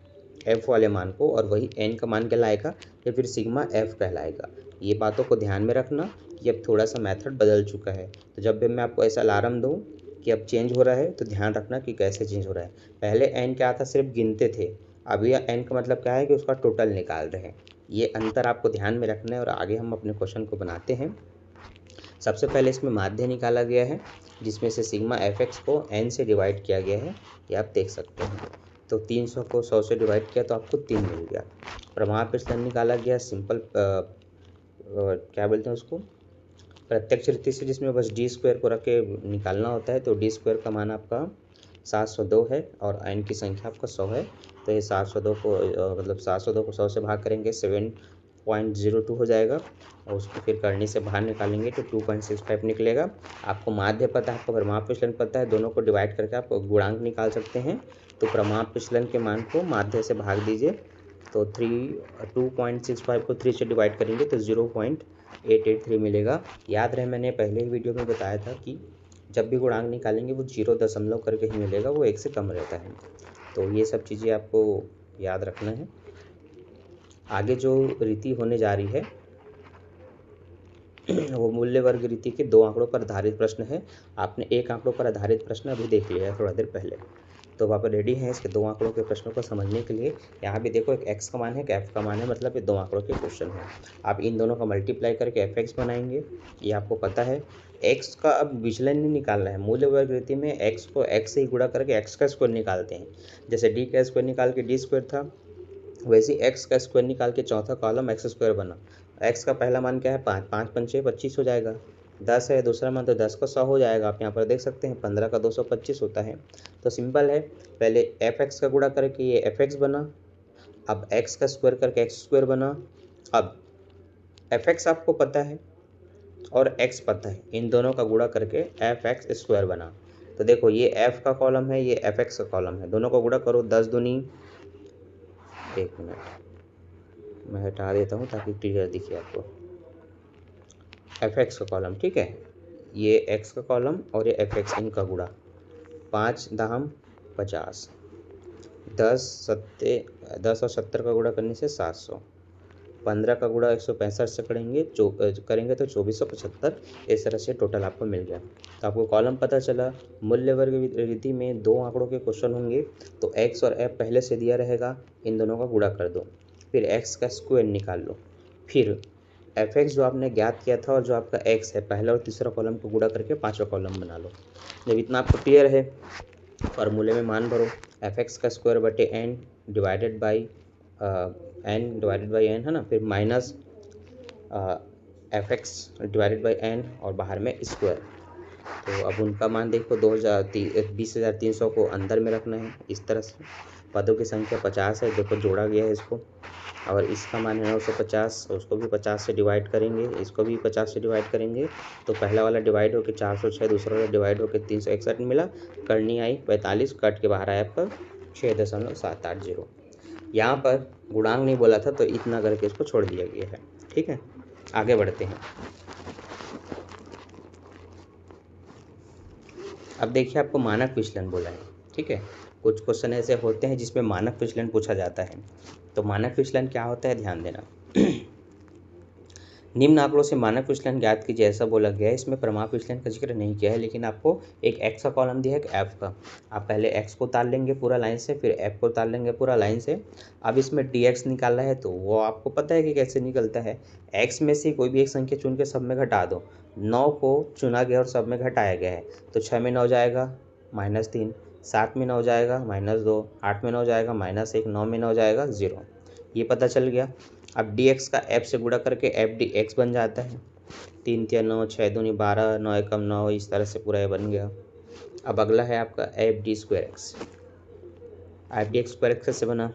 f वाले मान को, और वही n का मान कहलाएगा या फिर सिग्मा f कहलाएगा। ये बातों को ध्यान में रखना कि अब थोड़ा सा मेथड बदल चुका है। तो जब भी मैं आपको ऐसा अलार्म दूँ कि अब चेंज हो रहा है तो ध्यान रखना कि कैसे चेंज हो रहा है। पहले n क्या था, सिर्फ गिनते थे, अब यह n का मतलब क्या है कि उसका टोटल निकाल रहे हैं। ये अंतर आपको ध्यान में रखना है और आगे हम अपने क्वेश्चन को बनाते हैं। सबसे पहले इसमें माध्य निकाला गया है जिसमें से सिग्मा fx को n से डिवाइड किया गया है, ये आप देख सकते हैं। तो 300 को 100 से डिवाइड किया तो आपको 3 मिल गया। प्रमाप विचलन निकाला गया सिंपल क्या बोलते हैं उसको, प्रत्यक्ष रीति से, जिसमें बस d स्क्वायर को रख के निकालना होता है। तो d स्क्वायर का मान आपका 702 है और n की संख्या आपका 100 है। तो ये 702 को मतलब 702 को 100 से भाग करेंगे 7.02 हो जाएगा और उसको फिर करने से बाहर निकालेंगे तो 2.65 निकलेगा। आपको माध्य पता है, आपको प्रमाप विचलन पता है, दोनों को डिवाइड करके आप गुणांक निकाल सकते हैं। तो प्रमाप विचलन के मान को माध्य से भाग दीजिए तो 2.65 को 3 से डिवाइड करेंगे तो 0.883 मिलेगा। याद रहे मैंने पहले ही वीडियो में बताया था कि जब भी गुणांक निकालेंगे वो 0 दशमलव करके ही मिलेगा, वो 1 से कम रहता है। तो ये सब चीज़ें आपको याद रखना है। आगे जो रीति होने जा रही है वो मूल्य वर्ग रीति के 2 आंकड़ों पर आधारित प्रश्न है। आपने एक आंकड़ों पर आधारित प्रश्न अभी देख लिया है थोड़ा देर पहले। तो अब आप रेडी हैं इसके दो आंकड़ों के प्रश्नों को समझने के लिए। यहाँ भी देखो, एक x का मान है, एक f का मान है, मतलब ये दो आंकड़ों के क्वेश्चन है। आप इन दोनों का मल्टीप्लाई करके fx बनाएंगे, ये आपको पता है। x का अब विचलन नहीं निकालना है, मूल्य वर्ग रीति में x को x से ही गुणा करके x का स्क्वायर निकालते हैं। जैसे d का स्क्वायर निकाल के d स्क्वायर था, वैसे ही x का स्क्वायर निकाल के चौथा कॉलम x स्क्वायर बना। x का पहला मान क्या है 5, 5 पंचे 25 हो जाएगा। 10 है दूसरा मान, तो 10 का 100 हो जाएगा। आप यहाँ पर देख सकते हैं 15 का 225 होता है। तो सिंपल है, पहले fx का गुणा करके ये fx बना, अब x का स्क्वायर करके x स्क्वायर बना। अब fx आपको पता है और x पता है, इन दोनों का गुणा करके fx स्क्वायर बना। तो देखो, ये f का कॉलम है, ये fx का कॉलम है, दोनों को गुणा करो। 10 दूनी, एक मिनट मैं हटा देता हूँ ताकि क्लियर दिखे आपको। fx का कॉलम, ठीक है, ये x का कॉलम और ये fx, इनका गुणा। 5 दाहम 50, 10 और 70 का गुणा करने से 700, 15 का गुणा 165 से करेंगे तो 2475। इस तरह से टोटल आपको मिल गया। तो आपको कॉलम पता चला। मूल्य वर्ग रीति में दो आंकड़ों के क्वेश्चन होंगे तो x और f पहले से दिया रहेगा, इन दोनों का गुणा कर दो, फिर x का स्क्वायर निकाल लो, फिर fx जो आपने ज्ञात किया था और जो आपका x है, पहला और तीसरा कॉलम को गुणा करके पांचवा कॉलम बना लो। जब इतना आपको क्लियर है, फार्मूले में मान भरो, fx का स्क्वायर बटे n डिवाइडेड बाई n है ना, फिर minus fx divided by n और बाहर में स्क्वायर। तो अब उनका मान देखो, 20,300 को अंदर में रखना है इस तरह से। पदों की संख्या 50 है, देखो जोड़ा गया है इसको, और इसका मान है 950, उसको भी 50 से डिवाइड करेंगे, इसको भी 50 से डिवाइड करेंगे। तो पहला वाला डिवाइड होकर 406, दूसरा वाला डिवाइड होकर 361 मिला, करनी आई 45, कट के बाहर आया आपका 6.780। यहाँ पर गुणांक नहीं बोला था तो इतना करके इसको छोड़ दिया गया है। ठीक है, आगे बढ़ते हैं। अब देखिए, आपको मानक विचलन बोला है। ठीक है, कुछ क्वेश्चन ऐसे होते हैं जिसमें मानक विचलन पूछा जाता है। तो मानक विचलन क्या होता है, ध्यान देना। निम्न आंकड़ों से मानक विचलन ज्ञात कीजिए, ऐसा बोला गया है। इसमें प्रमाप विचलन का जिक्र नहीं किया है, लेकिन आपको एक x का कॉलम दिया है, एक f का। आप पहले x को उतार लेंगे पूरा लाइन से, फिर f को उतार लेंगे पूरा लाइन से। अब इसमें dx निकालना है, तो वो आपको पता है कि कैसे निकलता है। x में से कोई भी एक संख्या चुन के सब में घटा दो। 9 को चुना गया और सब में घटाया गया है, तो 6 में 9 जाएगा -3, 7 में 9 जाएगा -2, 8 में 9 जाएगा -1, 9 में 9 जाएगा 0। ये पता चल गया। अब dx का f से गुणा करके f dx बन जाता है। 3 × 9, 6 दूनी 12, 9 एकम 9, इस तरह से पूरा ये बन गया। अब अगला है आपका f d square x। f dx square x कैसे बना,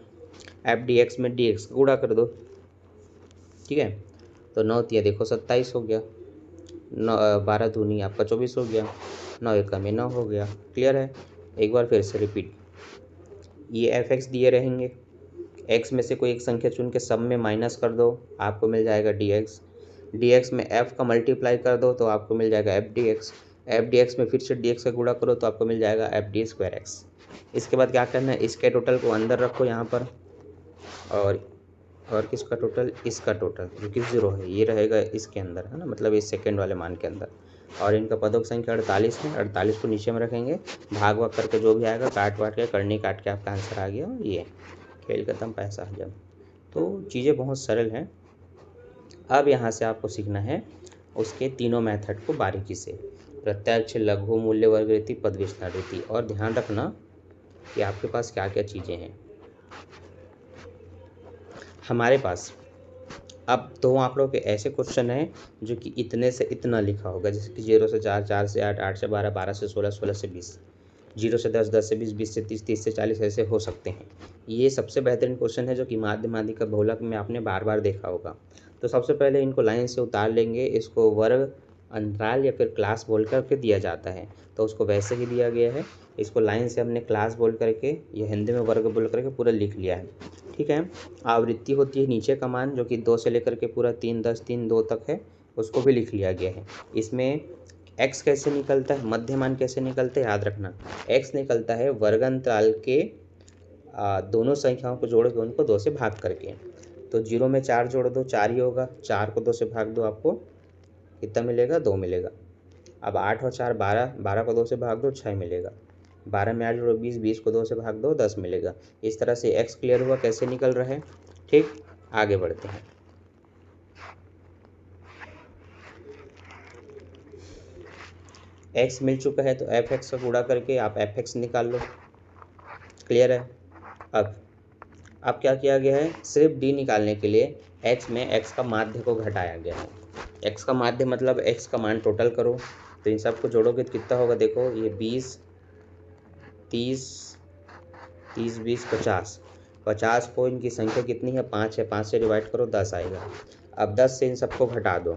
f dx में dx का गुणा कर दो। ठीक है, तो 9 तिया देखो 27 हो गया, 12 दूनी आपका 24 हो गया, 9 एकम 9 हो गया। क्लियर है, एक बार फिर से रिपीट। ये f x दिए रहेंगे, x में से कोई एक संख्या चुन के सब में माइनस कर दो, आपको मिल जाएगा dx। dx में f का मल्टीप्लाई कर दो तो आपको मिल जाएगा f dx। f dx में फिर से dx का गुणा करो तो आपको मिल जाएगा f d स्क्वायर x। इसके बाद क्या करना है, इसके टोटल को अंदर रखो यहाँ पर, और किसका टोटल, इसका टोटल जो कि 0 है, ये रहेगा इसके अंदर, है ना, मतलब इस सेकेंड वाले मान के अंदर। और इनका पदों की संख्या 48 है, 48 को नीचे में रखेंगे, भाग भाग करके जो भी आएगा काट वाट के, करनी काट के आपका आंसर आ गया। ये खेल खत्म, पैसा हजम। तो चीज़ें बहुत सरल हैं। अब यहाँ से आपको सीखना है उसके तीनों मेथड को बारीकी से, प्रत्यक्ष, लघु, मूल्य वर्ग रीति, पद विस्तार रीति। और ध्यान रखना कि आपके पास क्या क्या चीज़ें हैं। हमारे पास अब दो आंकड़ों के ऐसे क्वेश्चन हैं जो कि इतने से इतना लिखा होगा, जैसे कि 0 से 4, 4 से 8, 8 से 12, 12 से 16, 16 से 20, 0 से 10, 10 से 20, 20 से 30, 30 से 40, ऐसे हो सकते हैं। ये सबसे बेहतरीन क्वेश्चन है जो कि माध्य माध्यिका बहुलक में आपने बार बार देखा होगा। तो सबसे पहले इनको लाइन से उतार लेंगे, इसको वर्ग, अंतराल या फिर क्लास बोल करके दिया जाता है, तो उसको वैसे ही दिया गया है। इसको लाइन से हमने क्लास बोल करके या हिंदी में वर्ग बोल करके पूरा लिख लिया है। ठीक है, आवृत्ति होती है नीचे का मान जो कि 2 से लेकर के पूरा 3, 10, 3, 2 तक है, उसको भी लिख लिया गया है। इसमें x कैसे निकलता है, मध्य मान कैसे निकलता है, याद रखना। x निकलता है वर्ग अंतराल के दोनों संख्याओं को जोड़ के उनको 2 से भाग करके। तो 0 में 4 जोड़ दो, 4 ही होगा, 4 को 2 से भाग दो, आपको कितना मिलेगा, 2 मिलेगा। अब 8 और 4 12, 12 को 2 से भाग दो, 6 मिलेगा। 12 में 8 जोड़ो 20, 20 को 2 से भाग दो 10 मिलेगा। इस तरह से एक्स क्लियर हुआ कैसे निकल रहा है। ठीक, आगे बढ़ते हैं। एक्स मिल चुका है तो एफ एक्स का गुणा करके आप एफ एक्स निकाल लो। क्लियर है। अब क्या किया गया है, सिर्फ डी निकालने के लिए एक्स में एक्स का माध्य को घटाया गया है। एक्स का माध्य मतलब एक्स का मान टोटल करो, तो इन सबको जोड़ोगे तो कितना होगा, देखो ये 20, 30, 30, 20, 50, 50 को इनकी संख्या कितनी है, 5 है, 5 से डिवाइड करो 10 आएगा। अब 10 से इन सबको घटा दो,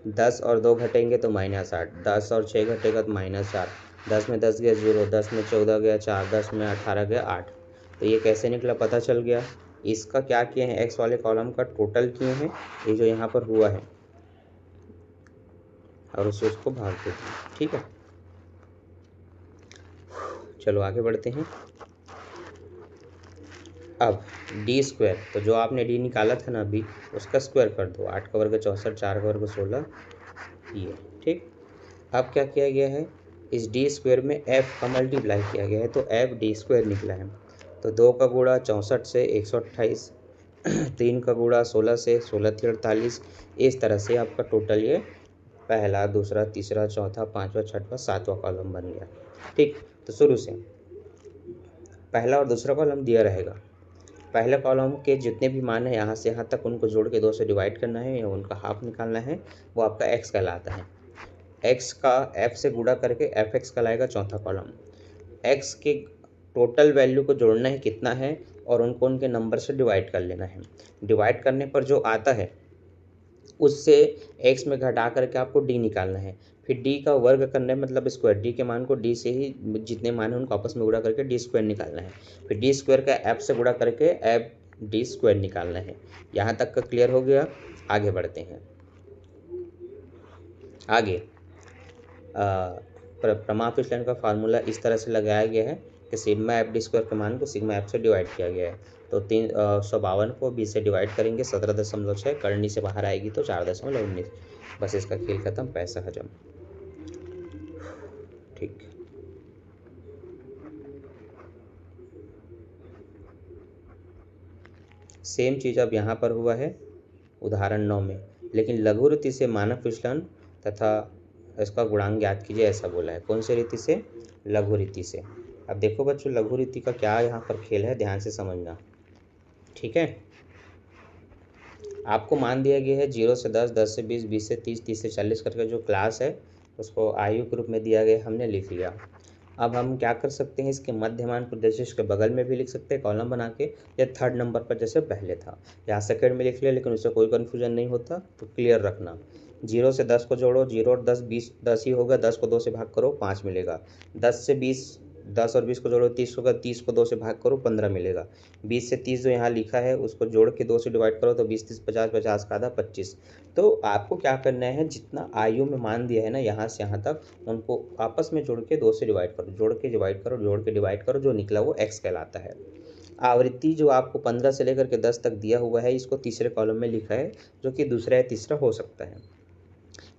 10 और 2 घटेंगे तो -8, 10 और 6 घटेगा तो -4, 10 में 10 गया 0, 10 में 14 गया 4, 10 में 18 गया 8। तो ये कैसे निकला पता चल गया। इसका क्या किए हैं, एक्स वाले कॉलम का टोटल किए हैं, ये जो यहाँ पर हुआ है, और उसको भाग देते हैं। ठीक है, चलो आगे बढ़ते हैं। अब डी स्क्वायर, तो जो आपने डी निकाला था ना अभी, उसका स्क्वायर कर दो। 8 का वर्ग 64, 4 का वर्ग 16, ये। ठीक, अब क्या किया गया है, इस डी स्क्वायर में एफ का मल्टीप्लाई किया गया है, तो एफ डी स्क्वायर निकला है। तो 2 का गुणा 64 से 128, 3 का गुणा 16 से 16 3 48। इस तरह से आपका टोटल ये पहला, दूसरा, तीसरा, चौथा, पाँचवा, छठवां, सातवां कॉलम बन गया। ठीक, तो शुरू से पहला और दूसरा कॉलम दिया रहेगा। पहले कॉलम के जितने भी मान है यहाँ से यहाँ तक, उनको जोड़ के 2 से डिवाइड करना है या उनका हाफ निकालना है, वो आपका एक्स कहलाता है। एक्स का एफ से गुणा करके एफ एक्स कहलाएगा चौथा कॉलम। एक्स के टोटल वैल्यू को जोड़ना है कितना है, और उनको उनके नंबर से डिवाइड कर लेना है। डिवाइड करने पर जो आता है उससे एक्स में घटा करके आपको डी निकालना है। फिर डी का वर्ग करना है, मतलब स्क्वायर, डी के मान को डी से ही जितने मान है उनको आपस में गुणा करके डी स्क्वायर निकालना है। फिर डी स्क्वायर का एफ से गुणा करके एफ डी स्क्वायर निकालना है। यहाँ तक का क्लियर हो गया। आगे बढ़ते हैं। आगे प्रमाप विचलन का फार्मूला इस तरह से लगाया गया है कि सिग्मा एफ डी स्क्वायर के मान को सिग्मा एफ से डिवाइड किया गया है। तो 352 को 20 से डिवाइड करेंगे, 17.6, करनी से बाहर आएगी तो 4.19। बस इसका खेल खत्म, पैसा हजम। ठीक, सेम चीज़ अब यहाँ पर हुआ है उदाहरण 9 में, लेकिन लघु रीति से मानक विचलन तथा इसका गुणांक ज्ञात कीजिए ऐसा बोला है। कौन सी रीति से, लघु रीति से। अब देखो बच्चों, लघु रीति का क्या यहाँ पर खेल है, ध्यान से समझना। ठीक है, आपको मान दिया गया है 0 से 10, 10 से 20, 20 से 30, 30 से 40 करके जो क्लास है उसको आयु के रूप में दिया गया, हमने लिख लिया। अब हम क्या कर सकते हैं, इसके मध्यमान को जैसे इसके बगल में भी लिख सकते हैं कॉलम बना के, या थर्ड नंबर पर जैसे पहले था, यहाँ सेकंड में लिख लिया, लेकिन उससे कोई कन्फ्यूजन नहीं होता, तो क्लियर रखना। 0 से 10 को जोड़ो, 0 और 10, 20, 10 ही होगा, 10 को 2 से भाग करो 5 मिलेगा। 10 से 20, 10 और 20 को जोड़ो 30 होगा, 30 को 2 से भाग करो 15 मिलेगा। 20 से 30 जो यहाँ लिखा है उसको जोड़ के 2 से डिवाइड करो तो 20, 30, 50, 50 का आधा 25। तो आपको क्या करना है, जितना आयु में मान दिया है ना यहाँ से यहाँ तक, उनको आपस में जोड़ के 2 से डिवाइड करो, जोड़ के डिवाइड करो, जोड़ के डिवाइड करो, जो निकला वो एक्स कहलाता है। आवृत्ति जो आपको 15 से लेकर के 10 तक दिया हुआ है, इसको तीसरे कॉलम में लिखा है, जो कि दूसरा या तीसरा हो सकता है।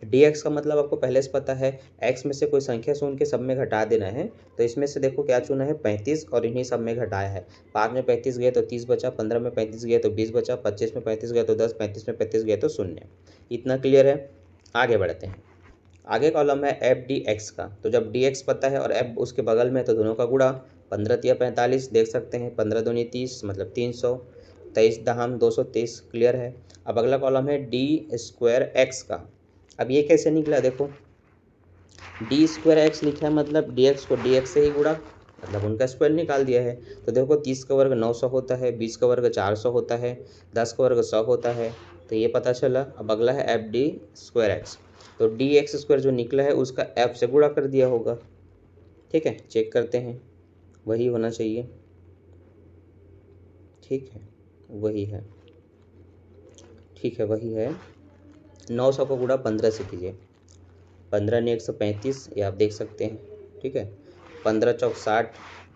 dx का मतलब आपको पहले से पता है, x में से कोई संख्या चुन के सब में घटा देना है। तो इसमें से देखो क्या चुना है, 35, और इन्हीं सब में घटाया है। 5 में 35 गए तो 30 बचा, 15 में 35 गए तो 20 बचा, 25 में 35 गए तो 10, 35 में 35 गए तो 0। इतना क्लियर है। आगे बढ़ते हैं। आगे कॉलम है एफ डी एक्स का। तो जब डी एक्स पता है और एफ उसके बगल में, तो दोनों का गुणा, 15 तिया 45, देख सकते हैं, 15 दूनी 30 मतलब 300, 23 दहाम 223, क्लियर है। अब अगला कॉलम है डी स्क्वायर एक्स का। अब ये कैसे निकला, देखो डी स्क्वायर एक्स लिखा है, मतलब डी एक्स को डी एक्स से ही गुणा, मतलब उनका स्क्वायर निकाल दिया है। तो देखो 30 का वर्ग 900 होता है, 20 का वर्ग 400 होता है, 10 का वर्ग 100 होता है, तो ये पता चला। अब अगला है एफ डी स्क्वायर एक्स। तो डी एक्स स्क्वायर जो निकला है उसका एफ से गुणा कर दिया होगा। ठीक है, चेक करते हैं, वही होना चाहिए। ठीक है, वही है, ठीक है वही है। 900 को गुणा 15 से कीजिए, 15 ने 135, ये आप देख सकते हैं। ठीक है, 15 चौक 60,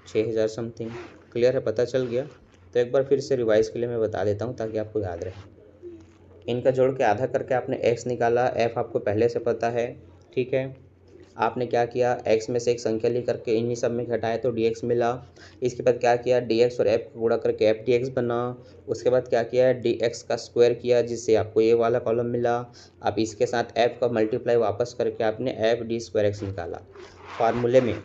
6000 समथिंग, क्लियर है, पता चल गया। तो एक बार फिर से रिवाइज के लिए मैं बता देता हूँ ताकि आपको याद रहे। इनका जोड़ के आधा करके आपने एक्स निकाला, एफ आपको पहले से पता है। ठीक है, आपने क्या किया, x में से एक संख्या लेकर के इन्हीं सब में घटाया तो dx मिला। इसके बाद क्या किया, dx और f को गुणा करके f dx बना। उसके बाद क्या किया, dx का स्क्वायर किया जिससे आपको ये वाला कॉलम मिला। अब इसके साथ f का मल्टीप्लाई वापस करके आपने f d स्क्वायर x निकाला। फार्मूले में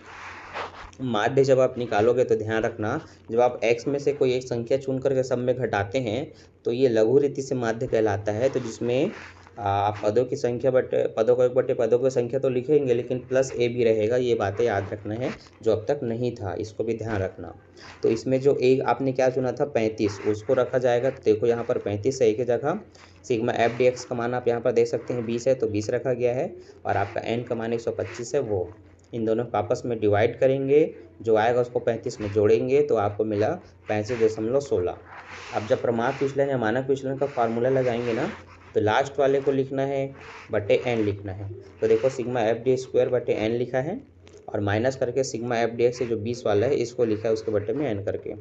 माध्य जब आप निकालोगे तो ध्यान रखना, जब आप x में से कोई एक संख्या चुन करके सब में घटाते हैं तो ये लघु रीति से माध्य कहलाता है। तो जिसमें आप पदों की संख्या बटे पदों को एक बटे पदों की संख्या तो लिखेंगे लेकिन प्लस a भी रहेगा। ये बातें याद रखना है जो अब तक नहीं था, इसको भी ध्यान रखना। तो इसमें जो एक आपने क्या चुना था 35, उसको रखा जाएगा। तो देखो यहाँ पर 35 है एक जगह। सिग्मा एफ डी एक्स का मान आप यहाँ पर देख सकते हैं 20 है तो 20 रखा गया है। और आपका एन का मान 125 है, वो इन दोनों को आपस में डिवाइड करेंगे, जो आएगा उसको 35 में जोड़ेंगे तो आपको मिला 35.16। अब जब प्रमाप विचलन या मानक विचलन का फार्मूला लगाएंगे ना तो लास्ट वाले को लिखना है बटे एन लिखना है। तो देखो सिग्मा एफ डी स्क्वायर बटे एन लिखा है और माइनस करके सिग्मा एफ डी एक्स से जो 20 वाला है इसको लिखा है उसके बटे में एन करके।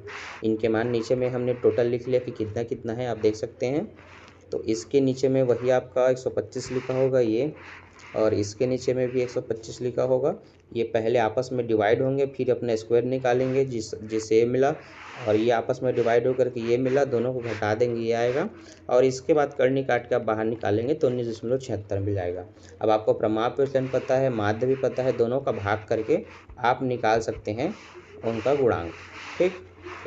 इनके मान नीचे में हमने टोटल लिख लिया कि कितना कितना है, आप देख सकते हैं। तो इसके नीचे में वही आपका 125 लिखा होगा ये, और इसके नीचे में भी 125 लिखा होगा। ये पहले आपस में डिवाइड होंगे फिर अपना स्क्वायर निकालेंगे जिससे ये मिला, और ये आपस में डिवाइड होकर के ये मिला, दोनों को घटा देंगे ये आएगा। और इसके बाद कर्णी काट के आप बाहर निकालेंगे तो 19.76 मिल जाएगा। अब आपको प्रमाप विचलन पता है, माध्य भी पता है, दोनों का भाग करके आप निकाल सकते हैं उनका गुणांक। ठीक,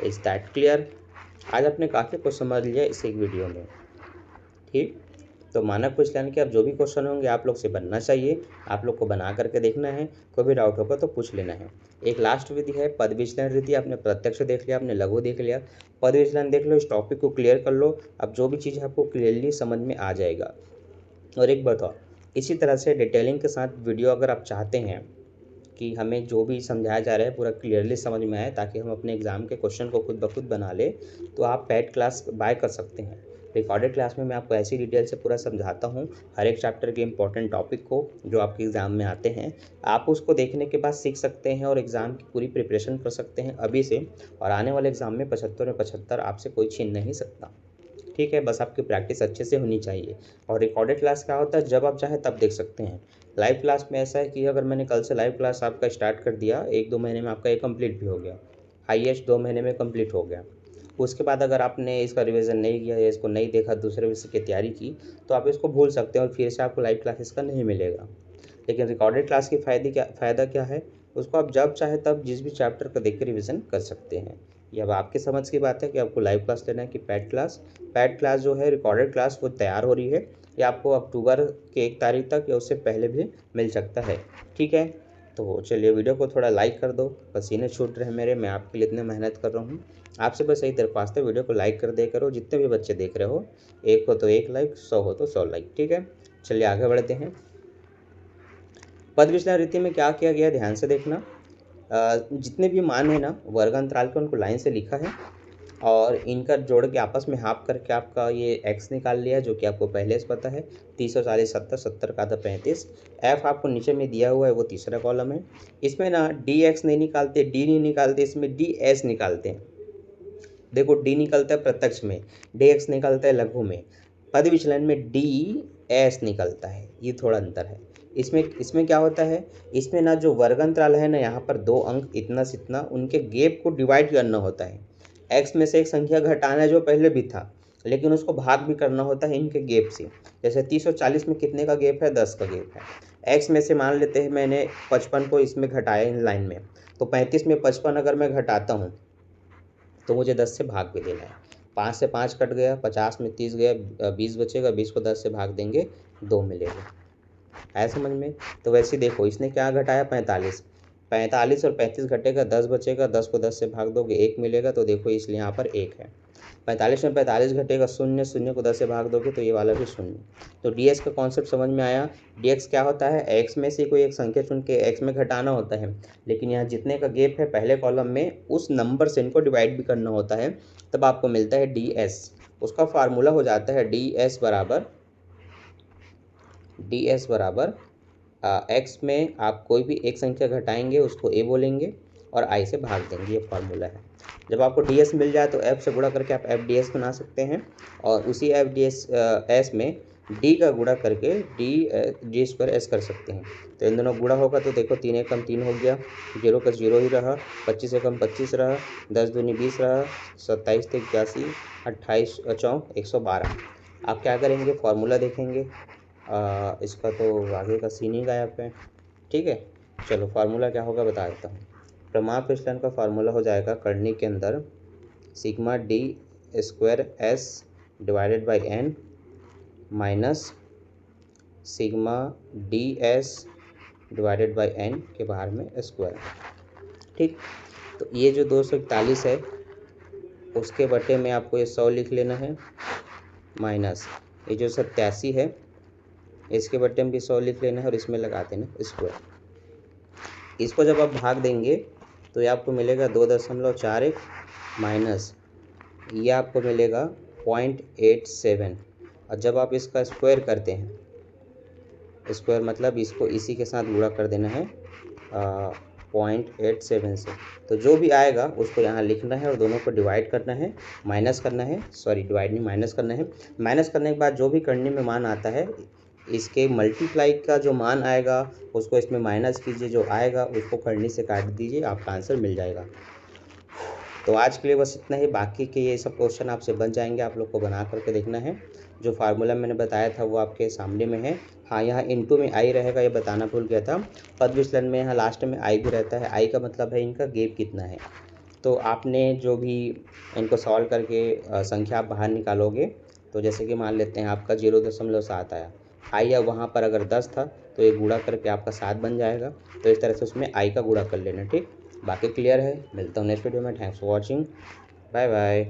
इज दैट क्लियर? आज आपने काफ़ी कुछ समझ लिया इस एक वीडियो में। ठीक, तो मानक विचलन के अब जो भी क्वेश्चन होंगे आप लोग से बनना चाहिए, आप लोग को बना करके देखना है। कोई भी डाउट होगा तो पूछ लेना है। एक लास्ट विधि है पद विचलन रीति। आपने प्रत्यक्ष देख लिया, आपने लघु देख लिया, पद विचलन देख लो, इस टॉपिक को क्लियर कर लो। अब जो भी चीज़ आपको क्लियरली समझ में आ जाएगा। और एक बताओ, इसी तरह से डिटेलिंग के साथ वीडियो अगर आप चाहते हैं कि हमें जो भी समझाया जा रहा है पूरा क्लियरली समझ में आए ताकि हम अपने एग्ज़ाम के क्वेश्चन को खुद ब खुद बना ले, तो आप पेड क्लास बाय कर सकते हैं। रिकॉर्डेड क्लास में मैं आपको ऐसी डिटेल से पूरा समझाता हूँ हर एक चैप्टर के इंपॉर्टेंट टॉपिक को जो आपके एग्ज़ाम में आते हैं। आप उसको देखने के बाद सीख सकते हैं और एग्ज़ाम की पूरी प्रिपरेशन कर सकते हैं अभी से, और आने वाले एग्ज़ाम में 75 में 75 आपसे कोई छीन नहीं सकता। ठीक है, बस आपकी प्रैक्टिस अच्छे से होनी चाहिए। और रिकॉर्डेड क्लास क्या होता है, जब आप चाहें तब देख सकते हैं। लाइव क्लास में ऐसा है कि अगर मैंने कल से लाइव क्लास आपका स्टार्ट कर दिया, 1-2 महीने में आपका ये कंप्लीट भी हो गया, हाईएस्ट 2 महीने में कंप्लीट हो गया। उसके बाद अगर आपने इसका रिवीजन नहीं किया या इसको नहीं देखा, दूसरे विषय की तैयारी की, तो आप इसको भूल सकते हैं और फिर से आपको लाइव क्लासेस का नहीं मिलेगा। लेकिन रिकॉर्डेड क्लास की फ़ायदा क्या है, उसको आप जब चाहे तब जिस भी चैप्टर को देख के रिविज़न कर सकते हैं। ये अब आपके समझ की बात है कि आपको लाइव क्लास लेना है कि पैड क्लास। पैड क्लास जो है रिकॉर्डेड क्लास वो तैयार हो रही है, ये आपको अक्टूबर के 1 तारीख तक या उससे पहले भी मिल सकता है। ठीक है, तो चलिए वीडियो को थोड़ा लाइक कर दो, पसीने छूट रहे हैं मेरे, मैं आपके लिए इतनी मेहनत कर रहा हूँ। आपसे बस यही दरख्वास्त है, वीडियो को लाइक कर दे करो। जितने भी बच्चे देख रहे हो, 1 हो तो 1 लाइक, 100 हो तो 100 लाइक। ठीक है, चलिए आगे बढ़ते हैं। पद विचलन रीति में क्या किया गया ध्यान से देखना। जितने भी मान है ना वर्ग अंतराल के, उनको लाइन से लिखा है और इनका जोड़ के आपस में हाफ करके आपका ये x निकाल लिया, जो कि आपको पहले से पता है। 30 और 40 70, 70 का था 35। f आपको नीचे में दिया हुआ है, वो तीसरा कॉलम है। इसमें ना dx नहीं निकालते, d नहीं निकालते, इसमें ds निकालते हैं। देखो d निकलता है प्रत्यक्ष में, dx निकलता है लघु में, पद विचलन में ds निकलता है। ये थोड़ा अंतर है। इसमें क्या होता है, इसमें ना जो वर्ग अंतराल है ना, यहाँ पर 2 अंक इतना से इतना, उनके गैप को डिवाइड करना होता है। x में से एक संख्या घटाना जो पहले भी था, लेकिन उसको भाग भी करना होता है इनके गैप से। जैसे 30 और 40 में कितने का गैप है, 10 का गैप है। x में से मान लेते हैं मैंने 55 को इसमें घटाया इन लाइन में, तो 35 में 55 अगर मैं घटाता हूँ तो मुझे 10 से भाग भी देना है। 5 से 5 कट गया, 50 में 30 गया, 20 बचेगा, 20 को 10 से भाग देंगे, 2 मिलेगा। आया समझ में? तो वैसे देखो इसने क्या घटाया, 45 और 35 घटेगा, 10 बचेगा, 10 को 10 से भाग दोगे 1 मिलेगा, तो देखो इसलिए यहाँ पर 1 है। 45 में 45 घटेगा, 0, 0 को 10 से भाग दोगे तो ये वाला भी 0। तो ds का कॉन्सेप्ट समझ में आया। dx क्या होता है, x में से कोई एक संख्या चुन के x में घटाना होता है, लेकिन यहाँ जितने का गैप है पहले कॉलम में, उस नंबर से इनको डिवाइड भी करना होता है, तब आपको मिलता है ds। उसका फार्मूला हो जाता है ds बराबर x में आप कोई भी एक संख्या घटाएंगे उसको a बोलेंगे और i से भाग देंगे, ये फार्मूला है। जब आपको ds मिल जाए तो f से गुणा करके आप f ds बना सकते हैं, और उसी f ds s में डी का गुणा करके डी स्क्वायर एस कर सकते हैं। तो इन दोनों गुणा होगा तो देखो 3 एकम 3 हो गया, 0 का 0 ही रहा, 25 एकम 25 रहा, 10 दूनी 20 रहा, 27 × 81, 28 × 112। आप क्या करेंगे, फार्मूला देखेंगे। इसका तो आगे का सीन ही गायब है। ठीक है, चलो फार्मूला क्या होगा बता देता हूँ। प्रमाप विचलन का फार्मूला हो जाएगा करनी के अंदर sigma D square S divided by N minus sigma D S divided by N के बाहर में स्क्वायर। ठीक, तो ये जो 241 है उसके बटे में आपको ये 100 लिख लेना है, माइनस ये जो 87 है इसके बटे में भी 100 लिख लेना है और इसमें लगा देना स्क्वायर। इसको जब आप भाग देंगे तो ये आपको मिलेगा 2.41 माइनस ये आपको मिलेगा 0.87। और जब आप इसका स्क्वायर करते हैं, स्क्वायर मतलब इसको इसी के साथ गुणा कर देना है 0.87 से, तो जो भी आएगा उसको यहाँ लिखना है और दोनों को डिवाइड करना है, माइनस करना है, सॉरी डिवाइड नहीं माइनस करना है। माइनस करने के बाद जो भी करने में मान आता है इसके मल्टीप्लाई का जो मान आएगा उसको इसमें माइनस कीजिए, जो आएगा उसको करनी से काट दीजिए, आपका आंसर मिल जाएगा। तो आज के लिए बस इतना ही, बाकी के ये सब क्वेश्चन आपसे बन जाएंगे, आप लोग को बना करके देखना है। जो फार्मूला मैंने बताया था वो आपके सामने में है। हाँ, यहाँ इनटू में आई रहेगा, ये बताना भूल गया था। पद विचलन में यहाँ लास्ट में आई भी रहता है। आई का मतलब है इनका गैप कितना है। तो आपने जो भी इनको सॉल्व करके संख्या आप बाहर निकालोगे, तो जैसे कि मान लेते हैं आपका 0.7 आया, आई या वहाँ पर अगर 10 था तो ये गुणा करके आपका 7 बन जाएगा। तो इस तरह से उसमें आई का गुणा कर लेना। ठीक, बाकी क्लियर है। मिलता हूँ नेक्स्ट वीडियो में। Thanks for watching, bye bye.